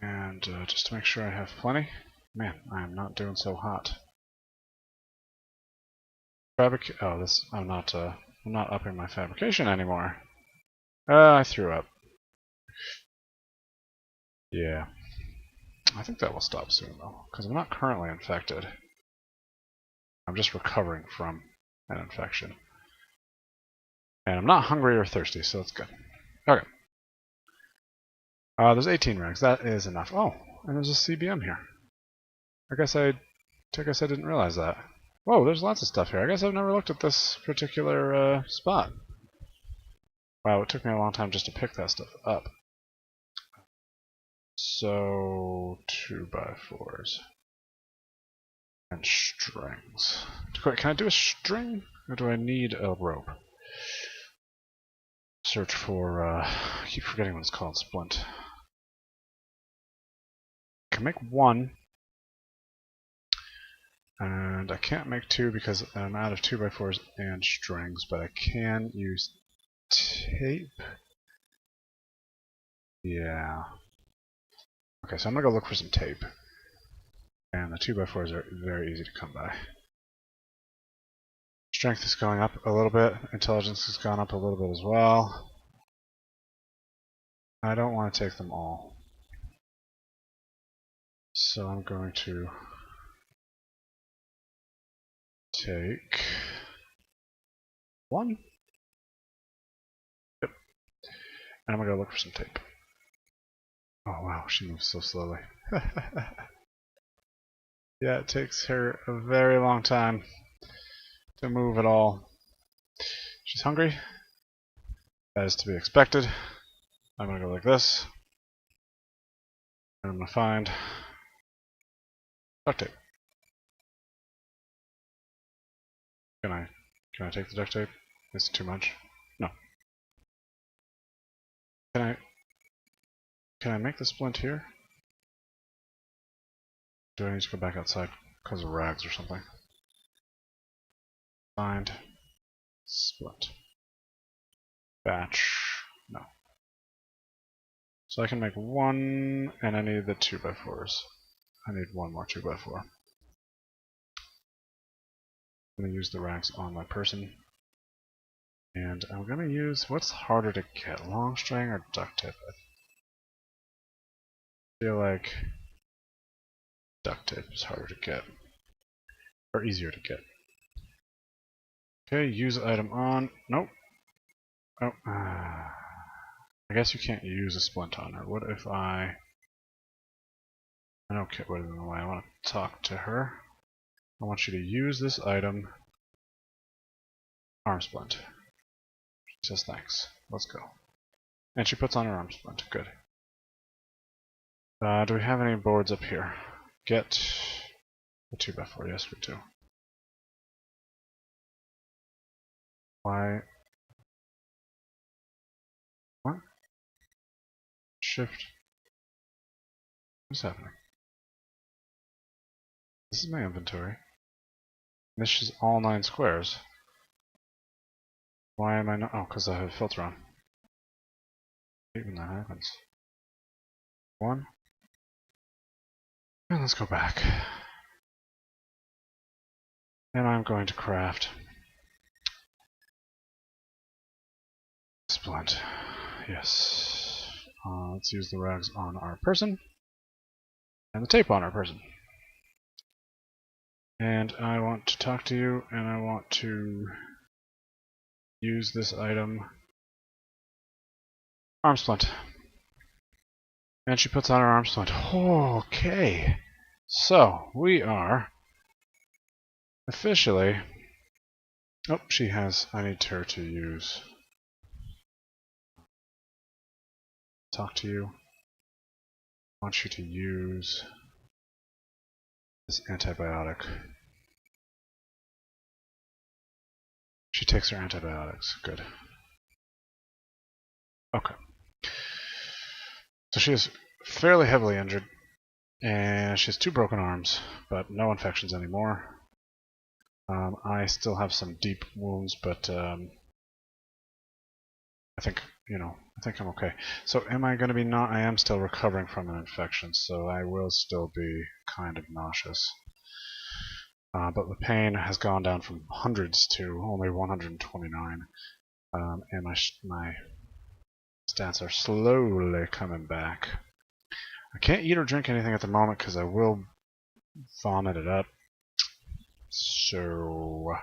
And just to make sure I have plenty. Man, I am not doing so hot. I'm not upping my fabrication anymore. I threw up. Yeah. I think that will stop soon though, because I'm not currently infected. I'm just recovering from an infection. And I'm not hungry or thirsty, so that's good. Okay. There's 18 rags. That is enough. Oh, and there's a CBM here. I guess I didn't realize that. Whoa, there's lots of stuff here. I guess I've never looked at this particular spot. Wow, it took me a long time just to pick that stuff up. So 2x4s and strings. Can I do a string, or do I need a rope? Search for. I keep forgetting what it's called. Splint. I can make one, and I can't make two because I'm out of 2x4s and strings. But I can use tape. Yeah. Okay, so I'm gonna go look for some tape. And the 2x4s are very easy to come by. Strength is going up a little bit. Intelligence has gone up a little bit as well. I don't want to take them all. So I'm going to take one. Yep. And I'm going to go look for some tape. Oh wow, she moves so slowly. Yeah, it takes her a very long time to move at all. She's hungry. That is to be expected. I'm going to go like this. And I'm going to find duct tape. Can I take the duct tape? Is it too much? No. Can I make the splint here? Do I need to go back outside because of rags or something? Find splint. Batch. No. So I can make one, and I need the 2x4s. I need one more 2x4. I'm going to use the rags on my person. And I'm going to use, what's harder to get, long string or duct tape? I feel like duct tape is harder to get. Or easier to get. Okay, use item on. Nope. Oh. I guess you can't use a splint on her. What if I know Kit would in the way. I want to talk to her. I want you to use this item. Arm splint. She says thanks. Let's go. And she puts on her arm splint. Good. Do we have any boards up here? Get a 2x4. Yes, we do. Why? What? Shift. What's happening? This is my inventory. This is all 9 squares. Why am I not? Oh, because I have a filter on. I hate when that happens. One. And let's go back. And I'm going to craft splint. Yes. Let's use the rags on our person. And the tape on our person. And I want to talk to you, and I want to use this item. Arm splint. And she puts on her arm splint. Okay. So, we are officially... Oh, she has... I need her to use... Talk to you. I want you to use this antibiotic. She takes her antibiotics. Good. Okay. So she is fairly heavily injured, and she has 2 broken arms, but no infections anymore. I still have some deep wounds, but I think, I think I'm okay. So am I going to be not? I am still recovering from an infection, so I will still be kind of nauseous. But the pain has gone down from hundreds to only 129, and my stats are slowly coming back. I can't eat or drink anything at the moment because I will vomit it up. So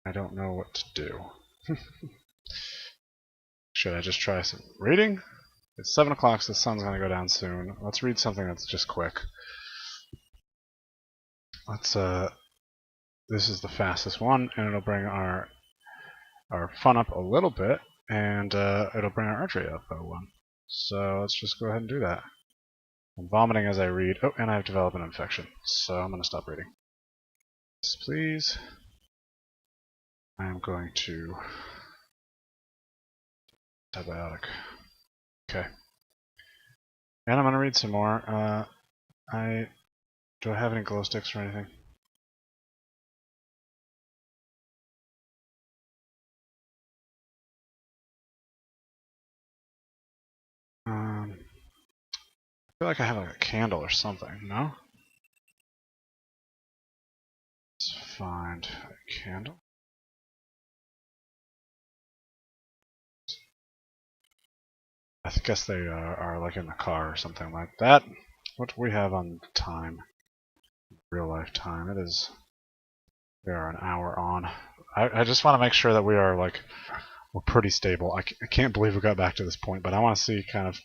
I don't know what to do. Should I just try some reading? It's 7 o'clock, so the sun's going to go down soon. Let's read something that's just quick. Let's, this is the fastest one, and it'll bring our fun up a little bit, and it'll bring our archery up by 1. So let's just go ahead and do that. I'm vomiting as I read. Oh, and I've developed an infection, so I'm going to stop reading. Yes, please. I'm going to antibiotic. Okay. And I'm going to read some more. Do I have any glow sticks or anything? I feel like I have like a candle or something, no? Let's find a candle. I guess they are like in the car or something like that. What do we have on time? Real life time. It is. We are an hour on. I just want to make sure that we are like we're pretty stable. I can't believe we got back to this point, but I want to see kind of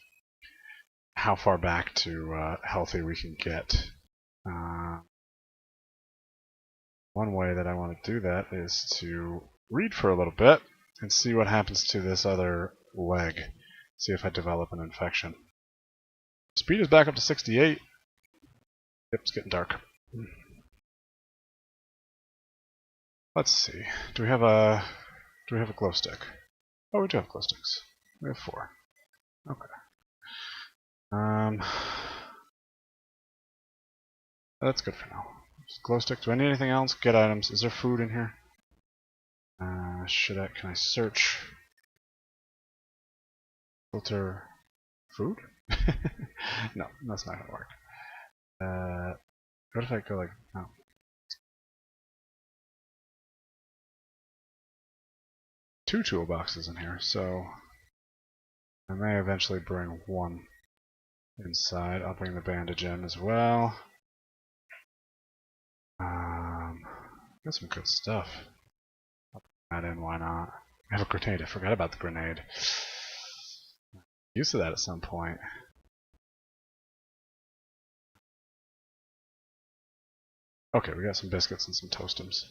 how far back to healthy we can get. One way that I want to do that is to read for a little bit and see what happens to this other leg. See if I develop an infection. Speed is back up to 68. Yep, it's getting dark. Let's see. Do we have a glow stick? Oh, we do have glow sticks. We have 4. Okay. That's good for now. Glow stick. Do I need anything else? Get items. Is there food in here? Can I search? Filter food? No, that's not gonna work. What if I go like, oh. 2 toolboxes in here, so I may eventually bring 1 inside. I'll bring the bandage in as well. Got some good stuff. I'll bring that in, why not? I have a grenade. I forgot about the grenade. Used to that at some point. Okay, we got some biscuits and some toastums.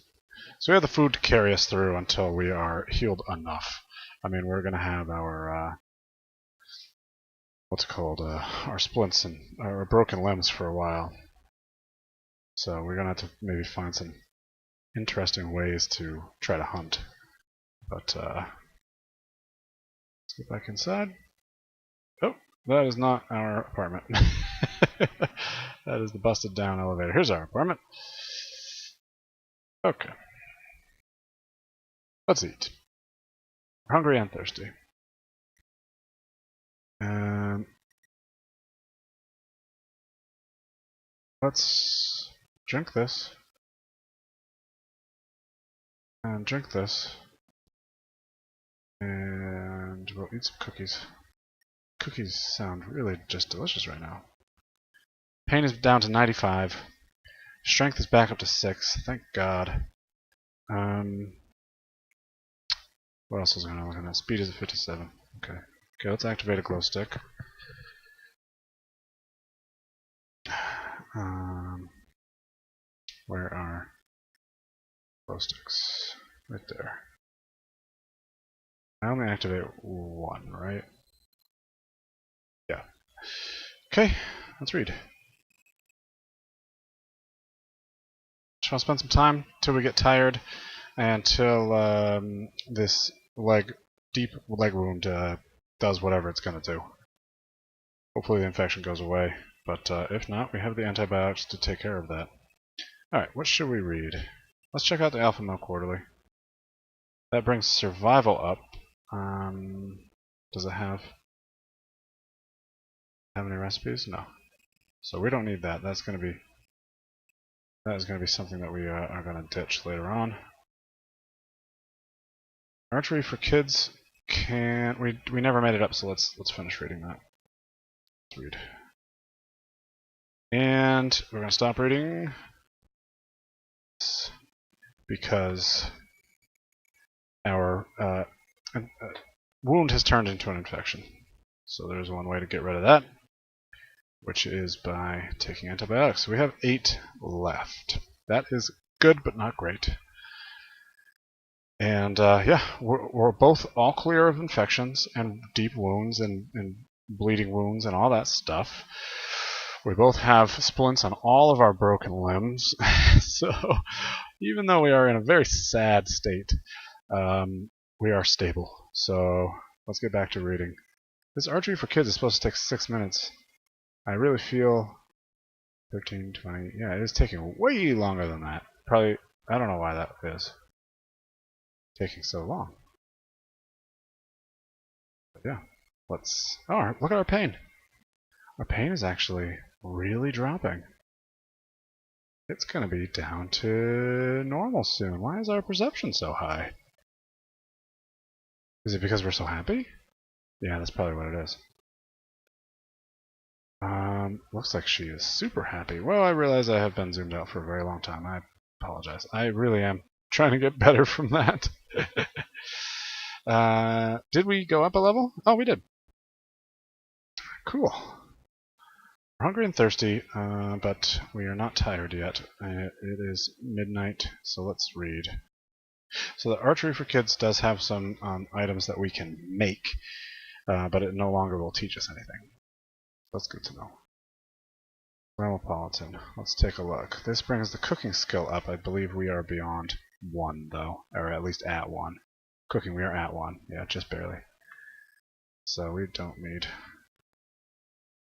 So we have the food to carry us through until we are healed enough. I mean, we're going to have our, what's it called, our splints and our broken limbs for a while. So we're going to have to maybe find some interesting ways to try to hunt. But, let's get back inside. Oh, that is not our apartment. That is the busted down elevator. Here's our apartment. Okay. Let's eat. We're hungry and thirsty. Let's drink this. And drink this. And we'll eat some cookies. Cookies sound really just delicious right now. Pain is down to 95. Strength is back up to 6. Thank God. What else was I going to look at? Speed is at 57. Okay. Okay, let's activate a glow stick. Where are glow sticks? Right there. I only activate 1, right? Yeah. Okay, let's read. Just want to spend some time till we get tired and till this deep leg wound does whatever it's going to do. Hopefully the infection goes away, but if not, we have the antibiotics to take care of that. Alright, what should we read? Let's check out the Alpha Male Quarterly. That brings survival up. Does it have any recipes? No. So we don't need that. That is going to be something that we are going to ditch later on. Archery for kids can't. We never made it up, so let's finish reading that. Let's read. And we're going to stop reading because our wound has turned into an infection. So there's one way to get rid of that, which is by taking antibiotics. So we have 8 left. That is good, but not great. And yeah, we're both all clear of infections and deep wounds and bleeding wounds and all that stuff. We both have splints on all of our broken limbs. So even though we are in a very sad state, we are stable. So let's get back to reading. This archery for kids is supposed to take 6 minutes. I really feel 13, 20. Yeah, it is taking way longer than that. Probably, I don't know why that is taking so long. But yeah, let's. Oh, look at our pain. Our pain is actually really dropping. It's going to be down to normal soon. Why is our perception so high? Is it because we're so happy? Yeah, that's probably what it is. Looks like she is super happy. Well, I realize I have been zoomed out for a very long time. I apologize. I really am trying to get better from that. Did we go up a level? Oh, we did. Cool. We're hungry and thirsty, but we are not tired yet. It is midnight, so let's read. So the archery for kids does have some items that we can make, but it no longer will teach us anything. That's good to know. Realmopolitan. Let's take a look. This brings the cooking skill up. I believe we are beyond 1, though, or at least at 1. Cooking, we are at 1. Yeah, just barely. So we don't need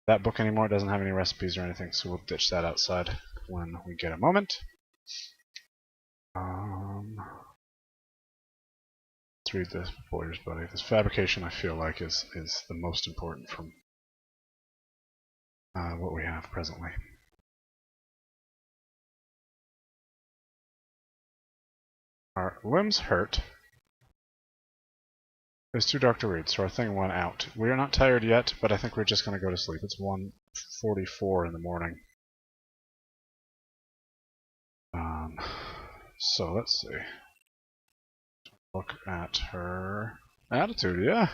that book anymore. It doesn't have any recipes or anything, so we'll ditch that outside when we get a moment. Let's read this Boyer's Buddy. This fabrication, I feel like, is the most important from what we have presently. Our limbs hurt. It's too dark to read, so our thing went out. We are not tired yet, but I think we're just going to go to sleep. It's 1:44 in the morning. So let's see. Look at her attitude. Yeah,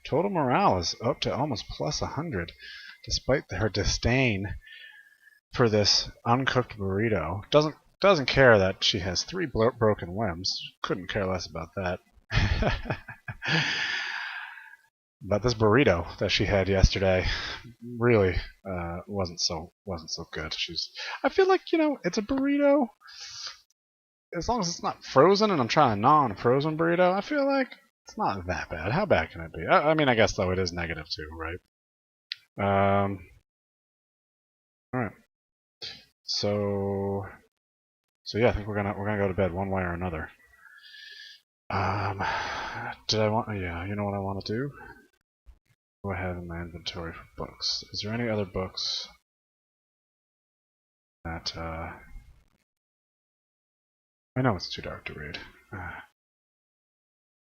total morale is up to almost plus 100, despite her disdain for this uncooked burrito. Doesn't care that she has 3 broken limbs. Couldn't care less about that. But this burrito that she had yesterday really wasn't so good. I feel like, it's a burrito. As long as it's not frozen, and I'm trying a non-frozen burrito, I feel like it's not that bad. How bad can it be? I mean, I guess though it is negative too, right? All right. So yeah, I think we're gonna go to bed one way or another. Did I want? Yeah, you know what I want to do? Go ahead in my inventory for books. Is there any other books that I know it's too dark to read.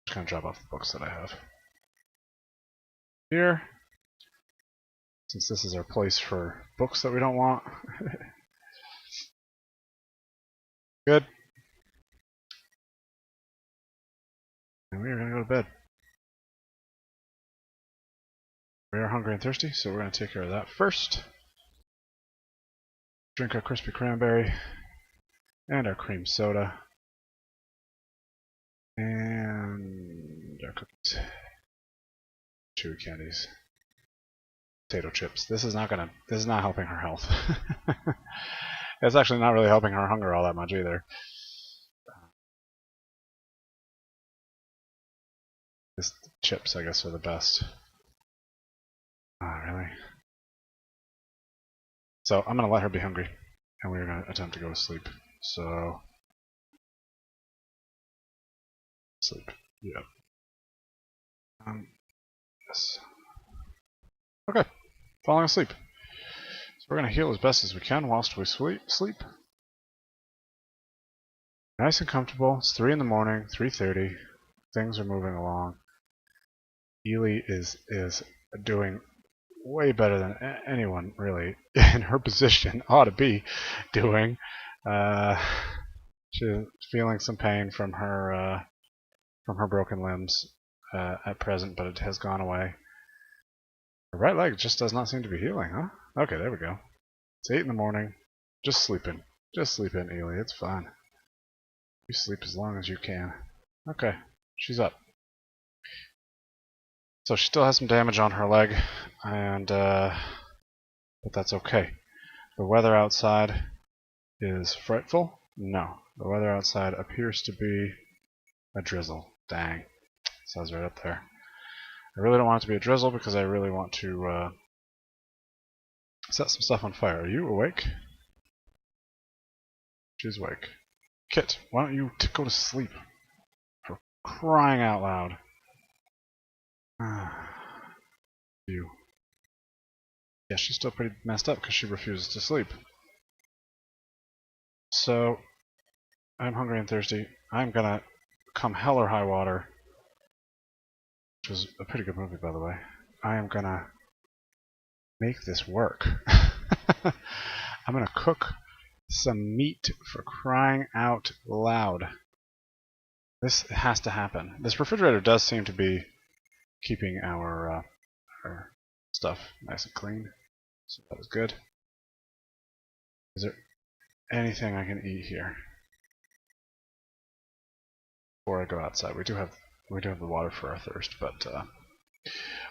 Just gonna drop off the books that I have here, since this is our place for books that we don't want. Good. And we are gonna go to bed. We are hungry and thirsty, so we're gonna take care of that first. Drink our crispy cranberry and our cream soda and our cookies, chewy candies, potato chips. This is not helping her health. It's actually not really helping her hunger all that much either. These chips, I guess, are the best. Ah, really? So I'm gonna let her be hungry, and we're going to attempt to go to sleep. So, sleep. Yep. Yes. Okay, falling asleep. So we're going to heal as best as we can whilst we sleep. Nice and comfortable. It's 3 in the morning, 3:30. Things are moving along. Ely is doing way better than anyone really in her position ought to be doing. She's feeling some pain from her broken limbs at present, but it has gone away. Her right leg just does not seem to be healing, huh? Okay, there we go. It's 8 in the morning. Just sleeping. Just sleep in, Ely. It's fine. You sleep as long as you can. Okay, she's up. So she still has some damage on her leg, and but that's okay. The weather outside is frightful. No, the weather outside appears to be a drizzle. Dang, it says right up there. I really don't want it to be a drizzle because I really want to set some stuff on fire. Are you awake? She's awake. Kit, why don't you go to sleep? For crying out loud. You. Yeah, she's still pretty messed up because she refuses to sleep. So, I'm hungry and thirsty. I'm gonna come hell or high water, which was a pretty good movie, by the way. I am gonna make this work. I'm gonna cook some meat, for crying out loud. This has to happen. This refrigerator does seem to be keeping our stuff nice and clean, so that is good. Is there anything I can eat here before I go outside? We do have the water for our thirst, but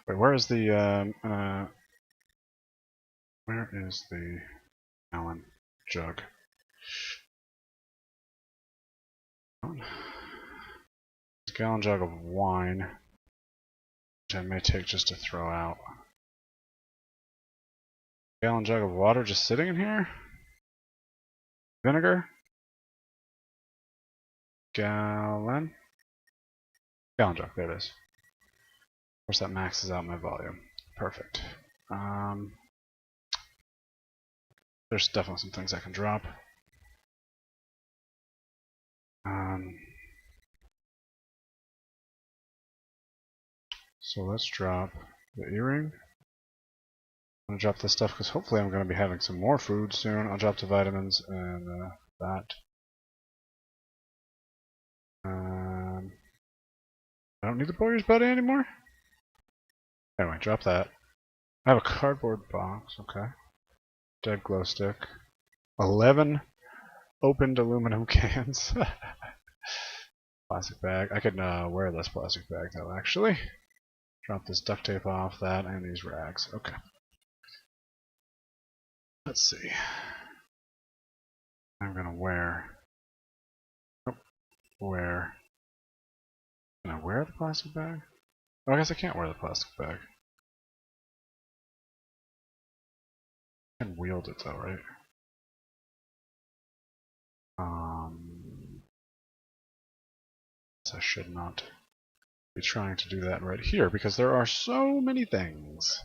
wait, where is the gallon jug? A gallon jug of wine, which I may take just to throw out. Gallon jug of water just sitting in here? Vinegar? Gallon jug, there it is. Of course, that maxes out my volume. Perfect. There's definitely some things I can drop. So let's drop the earring. I'm going to drop this stuff because hopefully I'm going to be having some more food soon. I'll drop the vitamins and that. I don't need the Boyer's Buddy anymore? Anyway, drop that. I have a cardboard box, okay. Dead glow stick. 11 opened aluminum cans. Plastic bag. I could wear this plastic bag though, actually. Drop this duct tape off, that, and these rags. Okay. Let's see. I'm gonna wear. Oh, can I wear the plastic bag? Oh, I guess I can't wear the plastic bag. I can wield it though, right? I should not be trying to do that right here because there are so many things.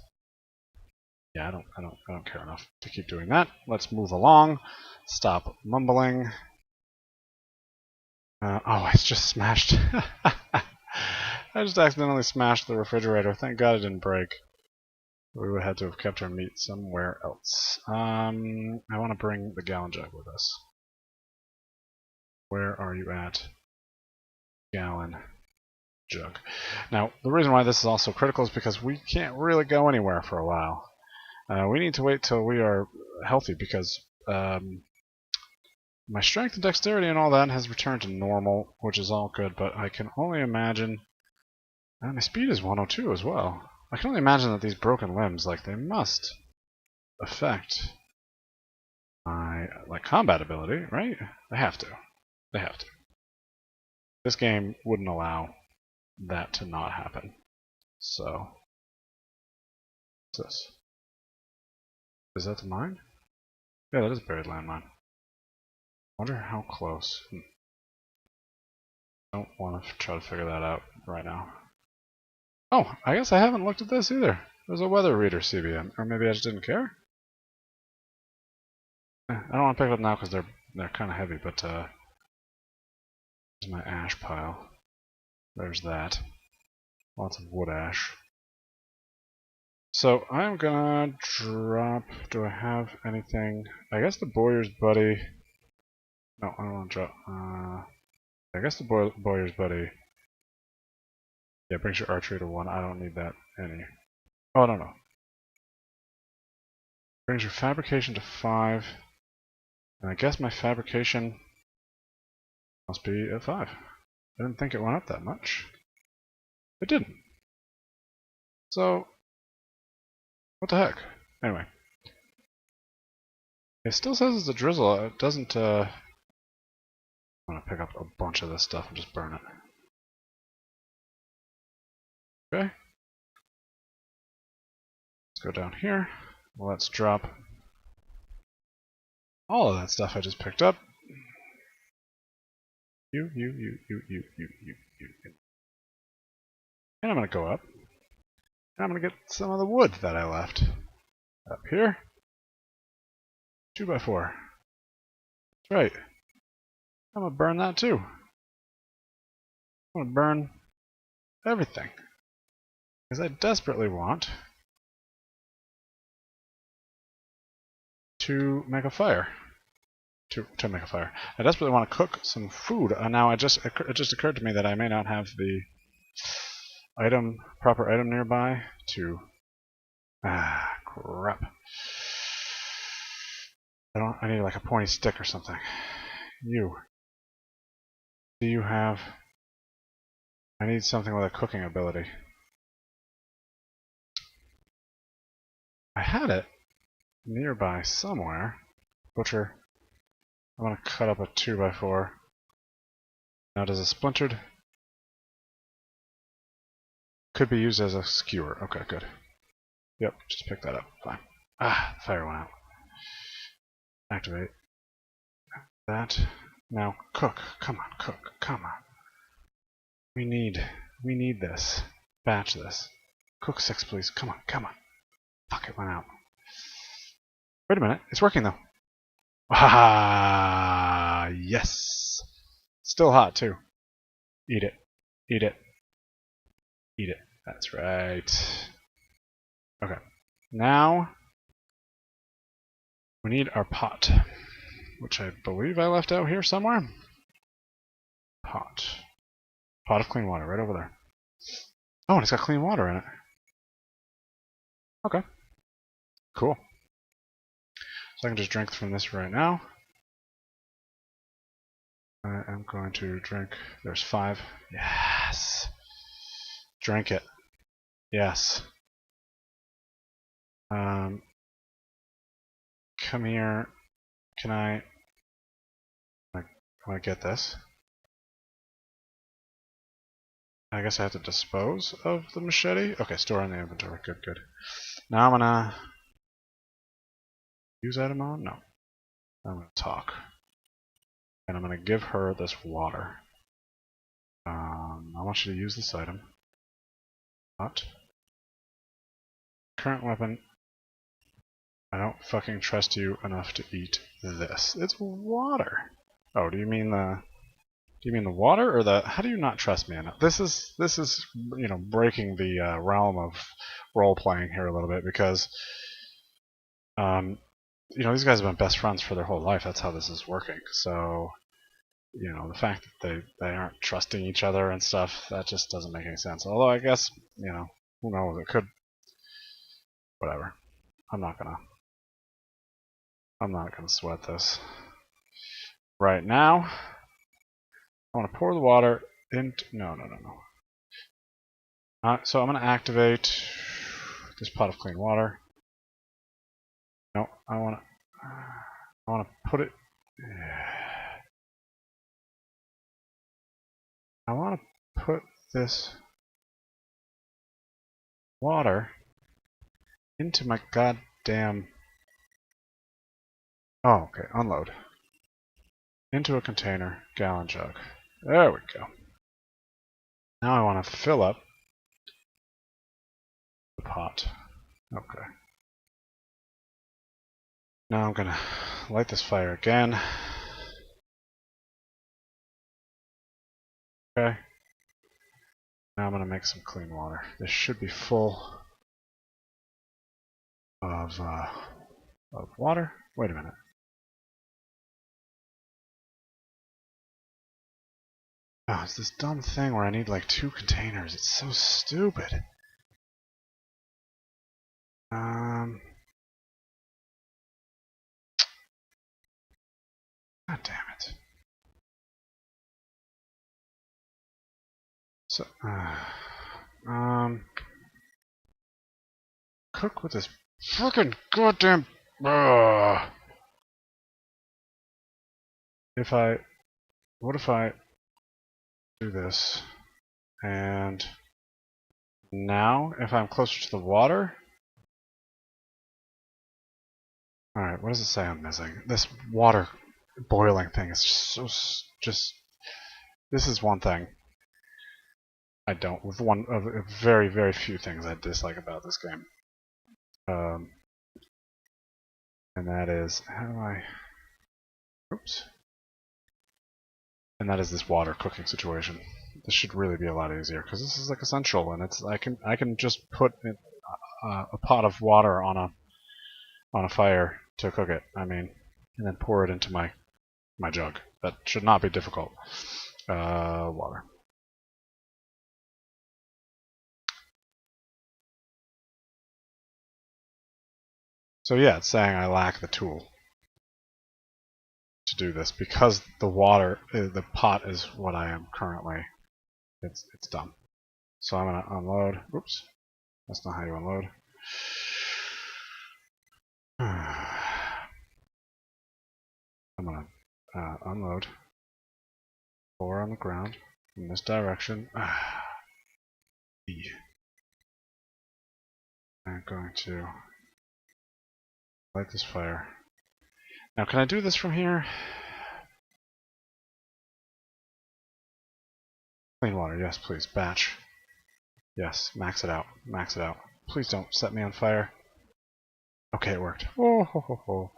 Yeah, I don't care enough to keep doing that. Let's move along. Stop mumbling. Oh, I just smashed. I just accidentally smashed the refrigerator. Thank God it didn't break. We would have had to have kept our meat somewhere else. I want to bring the gallon jug with us. Where are you at? Gallon jug. Now, the reason why this is also critical is because we can't really go anywhere for a while. We need to wait till we are healthy because my strength and dexterity and all that has returned to normal, which is all good, but I can only imagine... And my speed is 102 as well. I can only imagine that these broken limbs, like, they must affect my, like, combat ability, right? They have to. They have to. This game wouldn't allow that to not happen. So... What's this? Is that the mine? Yeah, that is a buried landmine. Wonder how close. Don't want to try to figure that out right now. Oh, I guess I haven't looked at this either. There's a weather reader CBM, or maybe I just didn't care. I don't want to pick it up now because they're kind of heavy. But here's my ash pile. There's that. Lots of wood ash. So I'm gonna drop. Do I have anything? I guess the Bowyer's Buddy. No, I don't want to drop. I guess the Bowyer's Buddy. Yeah, brings your archery to 1. I don't need that any. Oh, no. Brings your fabrication to 5. And I guess my fabrication must be at 5. I didn't think it went up that much. It didn't. So, what the heck? Anyway. It still says it's a drizzle. It doesn't, I'm gonna pick up a bunch of this stuff and just burn it. Okay. Let's go down here. Let's drop all of that stuff I just picked up. You. And I'm gonna go up. And I'm gonna get some of the wood that I left. Up here. 2x4. That's right. I'm gonna burn that too. I'm gonna burn everything. Because I desperately want to make a fire. To make a fire. I desperately want to cook some food. Now it just occurred to me that I may not have the proper item nearby to. Crap. I need like a pointy stick or something. Do you have? I need something with a cooking ability. I had it nearby somewhere. Butcher. I want to cut up a 2x4. Now does a splintered? Could be used as a skewer. Okay, good. Yep, just pick that up. Fine. Fire went out. Activate. That. Now cook. Come on, cook. Come on. We need this. Batch this. Cook 6, please. Come on, come on. Fuck, it went out. Wait a minute. It's working though. Ah, yes. Still hot too. Eat it. Eat it. Eat it. That's right. Okay. Now we need our pot, which I believe I left out here somewhere. Pot. Pot of clean water right over there. Oh, and it's got clean water in it. Okay. Cool. So I can just drink from this right now. I am going to drink. There's 5. Yes. Drink it. Yes. Come here. Can I get this? I guess I have to dispose of the machete. Okay, store in the inventory. Good, good. Now I'm gonna use item on? No. I'm gonna talk. And I'm gonna give her this water. I want you to use this item. What? Current weapon. I don't fucking trust you enough to eat this. It's water. Oh, do you mean the water or the? How do you not trust me enough? This is breaking the realm of role playing here a little bit because these guys have been best friends for their whole life. That's how this is working. So the fact that they aren't trusting each other and stuff, that just doesn't make any sense. Although I guess who knows? It could. Whatever. I'm not gonna sweat this. Right now, I want to pour the water into. No. So I'm going to activate this pot of clean water. No, I want to put it. I want to put this water into my goddamn. Oh, okay. Unload. Into a container, gallon jug. There we go. Now I want to fill up the pot. Okay. Now I'm gonna light this fire again. Okay. Now I'm gonna make some clean water. This should be full of water. Wait a minute. Oh, it's this dumb thing where I need like 2 containers. It's so stupid. God damn it. So, cook with this fucking goddamn. What if I do this, and now if I'm closer to the water. All right, what does it say I'm missing? This water boiling thing is just. This is one thing I don't. With one of very, very few things I dislike about this game. And that is, how do I? Oops. And that is this water cooking situation. This should really be a lot easier because this is like essential, and it's I can just put a pot of water on a fire to cook it. I mean, and then pour it into my jug. That should not be difficult. Water. So yeah, it's saying I lack the tool to do this because the water, the pot is what I am currently. It's dumb. So I'm gonna unload. Oops, that's not how you unload. I'm gonna unload. Pour on the ground in this direction. I'm going to light this fire. Now, can I do this from here? Clean water, yes, please. Batch. Yes, max it out. Max it out. Please don't set me on fire. Okay, it worked. Oh, ho, ho, ho.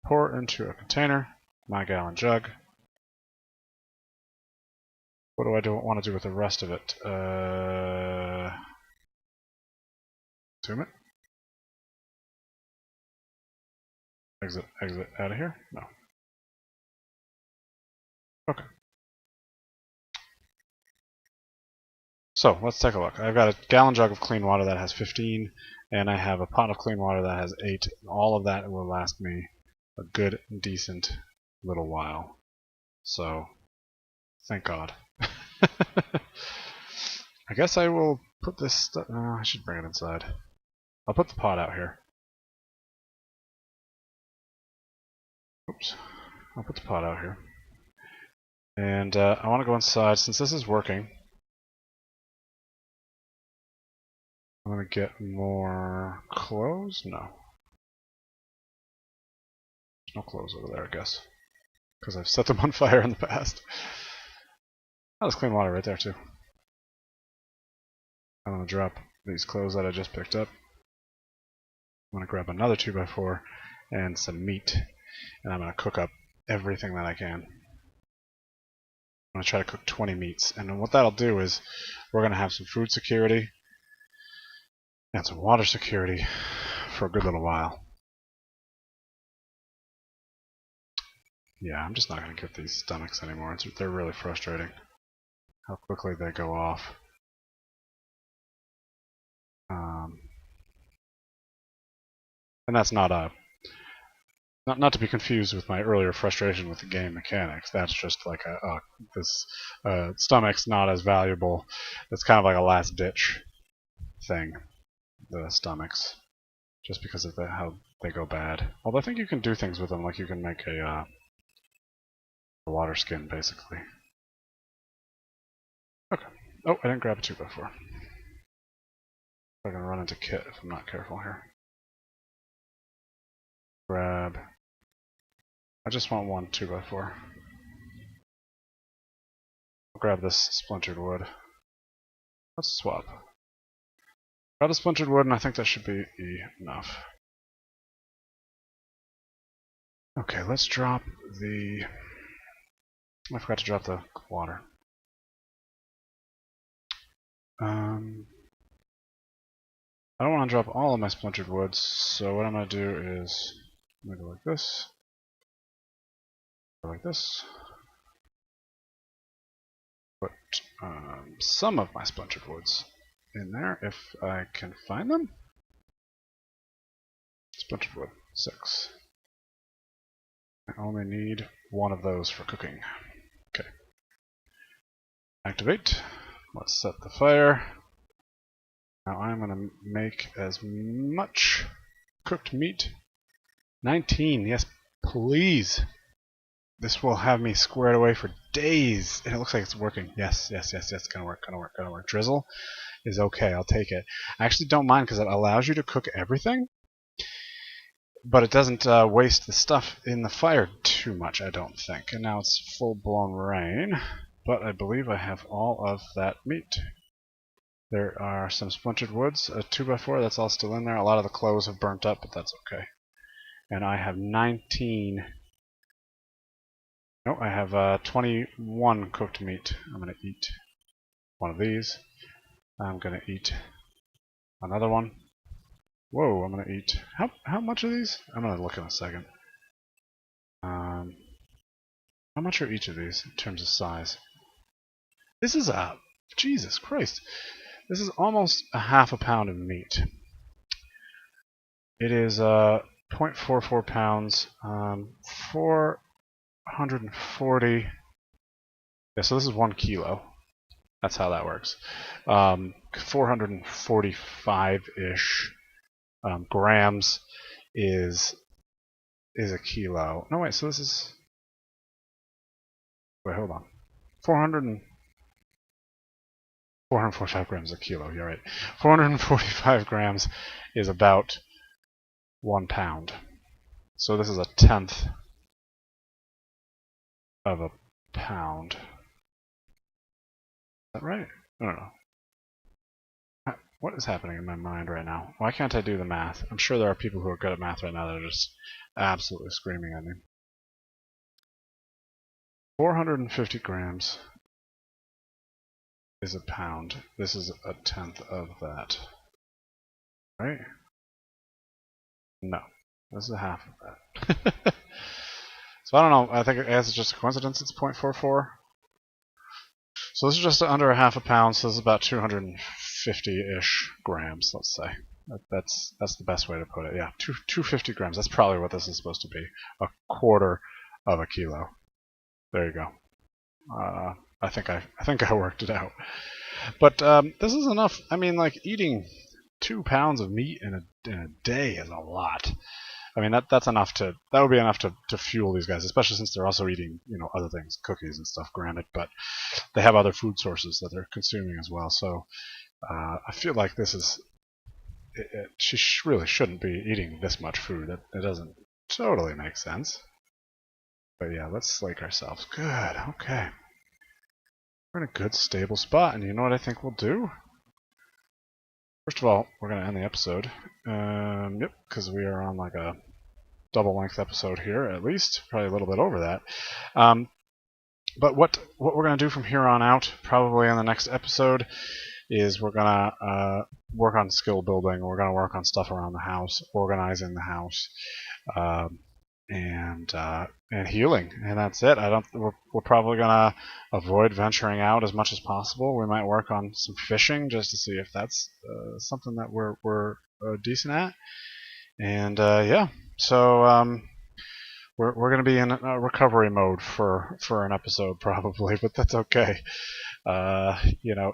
Pour into a container. My gallon jug. What do I want to do with the rest of it? Zoom it. Exit out of here? No. Okay. So, let's take a look. I've got a gallon jug of clean water that has 15, and I have a pot of clean water that has 8. All of that will last me a good, decent little while. So, thank God. I guess I will put this stuff. I should bring it inside. I'll put the pot out here. Oops. I'll put the pot out here. And I want to go inside. Since this is working, I'm going to get more clothes? No. There's no clothes over there, I guess. Because I've set them on fire in the past. Oh, there's clean water right there, too. I'm going to drop these clothes that I just picked up. I'm going to grab another 2x4 and some meat. And I'm going to cook up everything that I can. I'm going to try to cook 20 meats. And what that'll do is we're going to have some food security and some water security for a good little while. Yeah, I'm just not going to get these stomachs anymore. They're really frustrating. How quickly they go off. And that's not not to be confused with my earlier frustration with the game mechanics. That's just like this stomach's not as valuable. It's kind of like a last ditch thing. The stomachs, just because of how they go bad. Although I think you can do things with them, like you can make a water skin, basically. Okay. Oh, I didn't grab a 2x4. I'm gonna run into Kit if I'm not careful here. Grab. I just want one 2x4. grab this splintered wood. Let's swap. Got a splintered wood, and I think that should be enough. Okay, let's drop the... I forgot to drop the water. I don't want to drop all of my splintered woods, so what I'm going to do is I'm going to go like this, go like this, put some of my splintered woods in there if I can find them. Splintered wood, 6. I only need 1 of those for cooking. Okay. Activate. Let's set the fire. Now I'm going to make as much cooked meat. 19, yes, please. This will have me squared away for days. And it looks like it's working. Yes, gonna work. Drizzle is okay, I'll take it. I actually don't mind because it allows you to cook everything, but it doesn't waste the stuff in the fire too much, I don't think. And now it's full-blown rain, but I believe I have all of that meat. There are some splintered woods, a 2x4, that's all still in there. A lot of the clothes have burnt up, but that's okay. And I have 19... No, I have 21 cooked meat. I'm going to eat one of these. I'm going to eat another one. Whoa, I'm going to eat... How much are these? I'm going to look in a second. How much are each of these in terms of size? This is a... Jesus Christ. This is almost a half a pound of meat. It is 0.44 pounds, 440. Yeah, so this is 1 kilo. That's how that works. 445-ish grams is a kilo. No, wait, so this is... Wait, hold on. 445 grams a kilo, you're right. 445 grams is about 1 pound. So this is a tenth of a pound. Is that right? I don't know. What is happening in my mind right now? Why can't I do the math? I'm sure there are people who are good at math right now that are just absolutely screaming at me. 450 grams is a pound. This is a tenth of that. Right? No. This is a half of that. So I don't know. I think it's just a coincidence it's 0.44. So this is just under a half a pound, so this is about 250-ish grams, let's say. That's the best way to put it. Yeah, 250 grams. That's probably what this is supposed to be. A quarter of a kilo. There you go. I think I worked it out. But this is enough. I mean, like, eating 2 pounds of meat in a day is a lot. I mean, that would be enough to fuel these guys, especially since they're also eating, you know, other things, cookies and stuff, granted, but they have other food sources that they're consuming as well. So I feel like this is she really shouldn't be eating this much food. It doesn't totally make sense. But yeah, let's slake ourselves. Good. Okay. We're in a good, stable spot, and you know what I think we'll do? First of all, we're going to end the episode. Yep, because we are on like a double-length episode here, at least. Probably a little bit over that. But what we're going to do from here on out, probably in the next episode, is we're going to work on skill building. We're going to work on stuff around the house, organizing the house, and healing, and that's it. We're probably gonna avoid venturing out as much as possible. We might work on some fishing just to see if that's something that we're decent at. And yeah, so we're gonna be in a recovery mode for an episode probably, but that's okay. You know,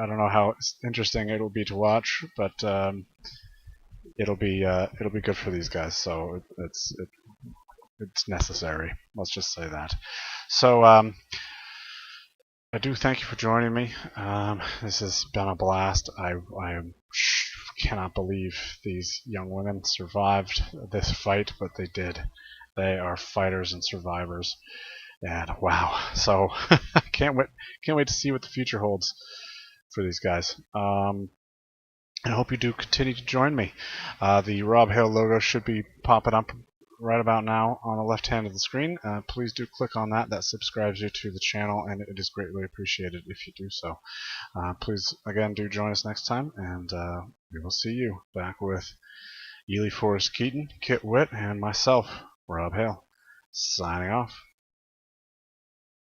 I don't know how interesting it'll be to watch, but it'll be good for these guys. So it's necessary. Let's just say that. So I do thank you for joining me. This has been a blast. I cannot believe these young women survived this fight, but they did. They are fighters and survivors. And wow, so can't wait to see what the future holds for these guys. And I hope you do continue to join me. The Rob Hale logo should be popping up right about now on the left hand of the screen. Please do click on that. That subscribes you to the channel, and it is greatly appreciated if you do so. Please, again, do join us next time, and we will see you back with Ely Forrest Keaton, Kit Witt, and myself, Rob Hale, signing off.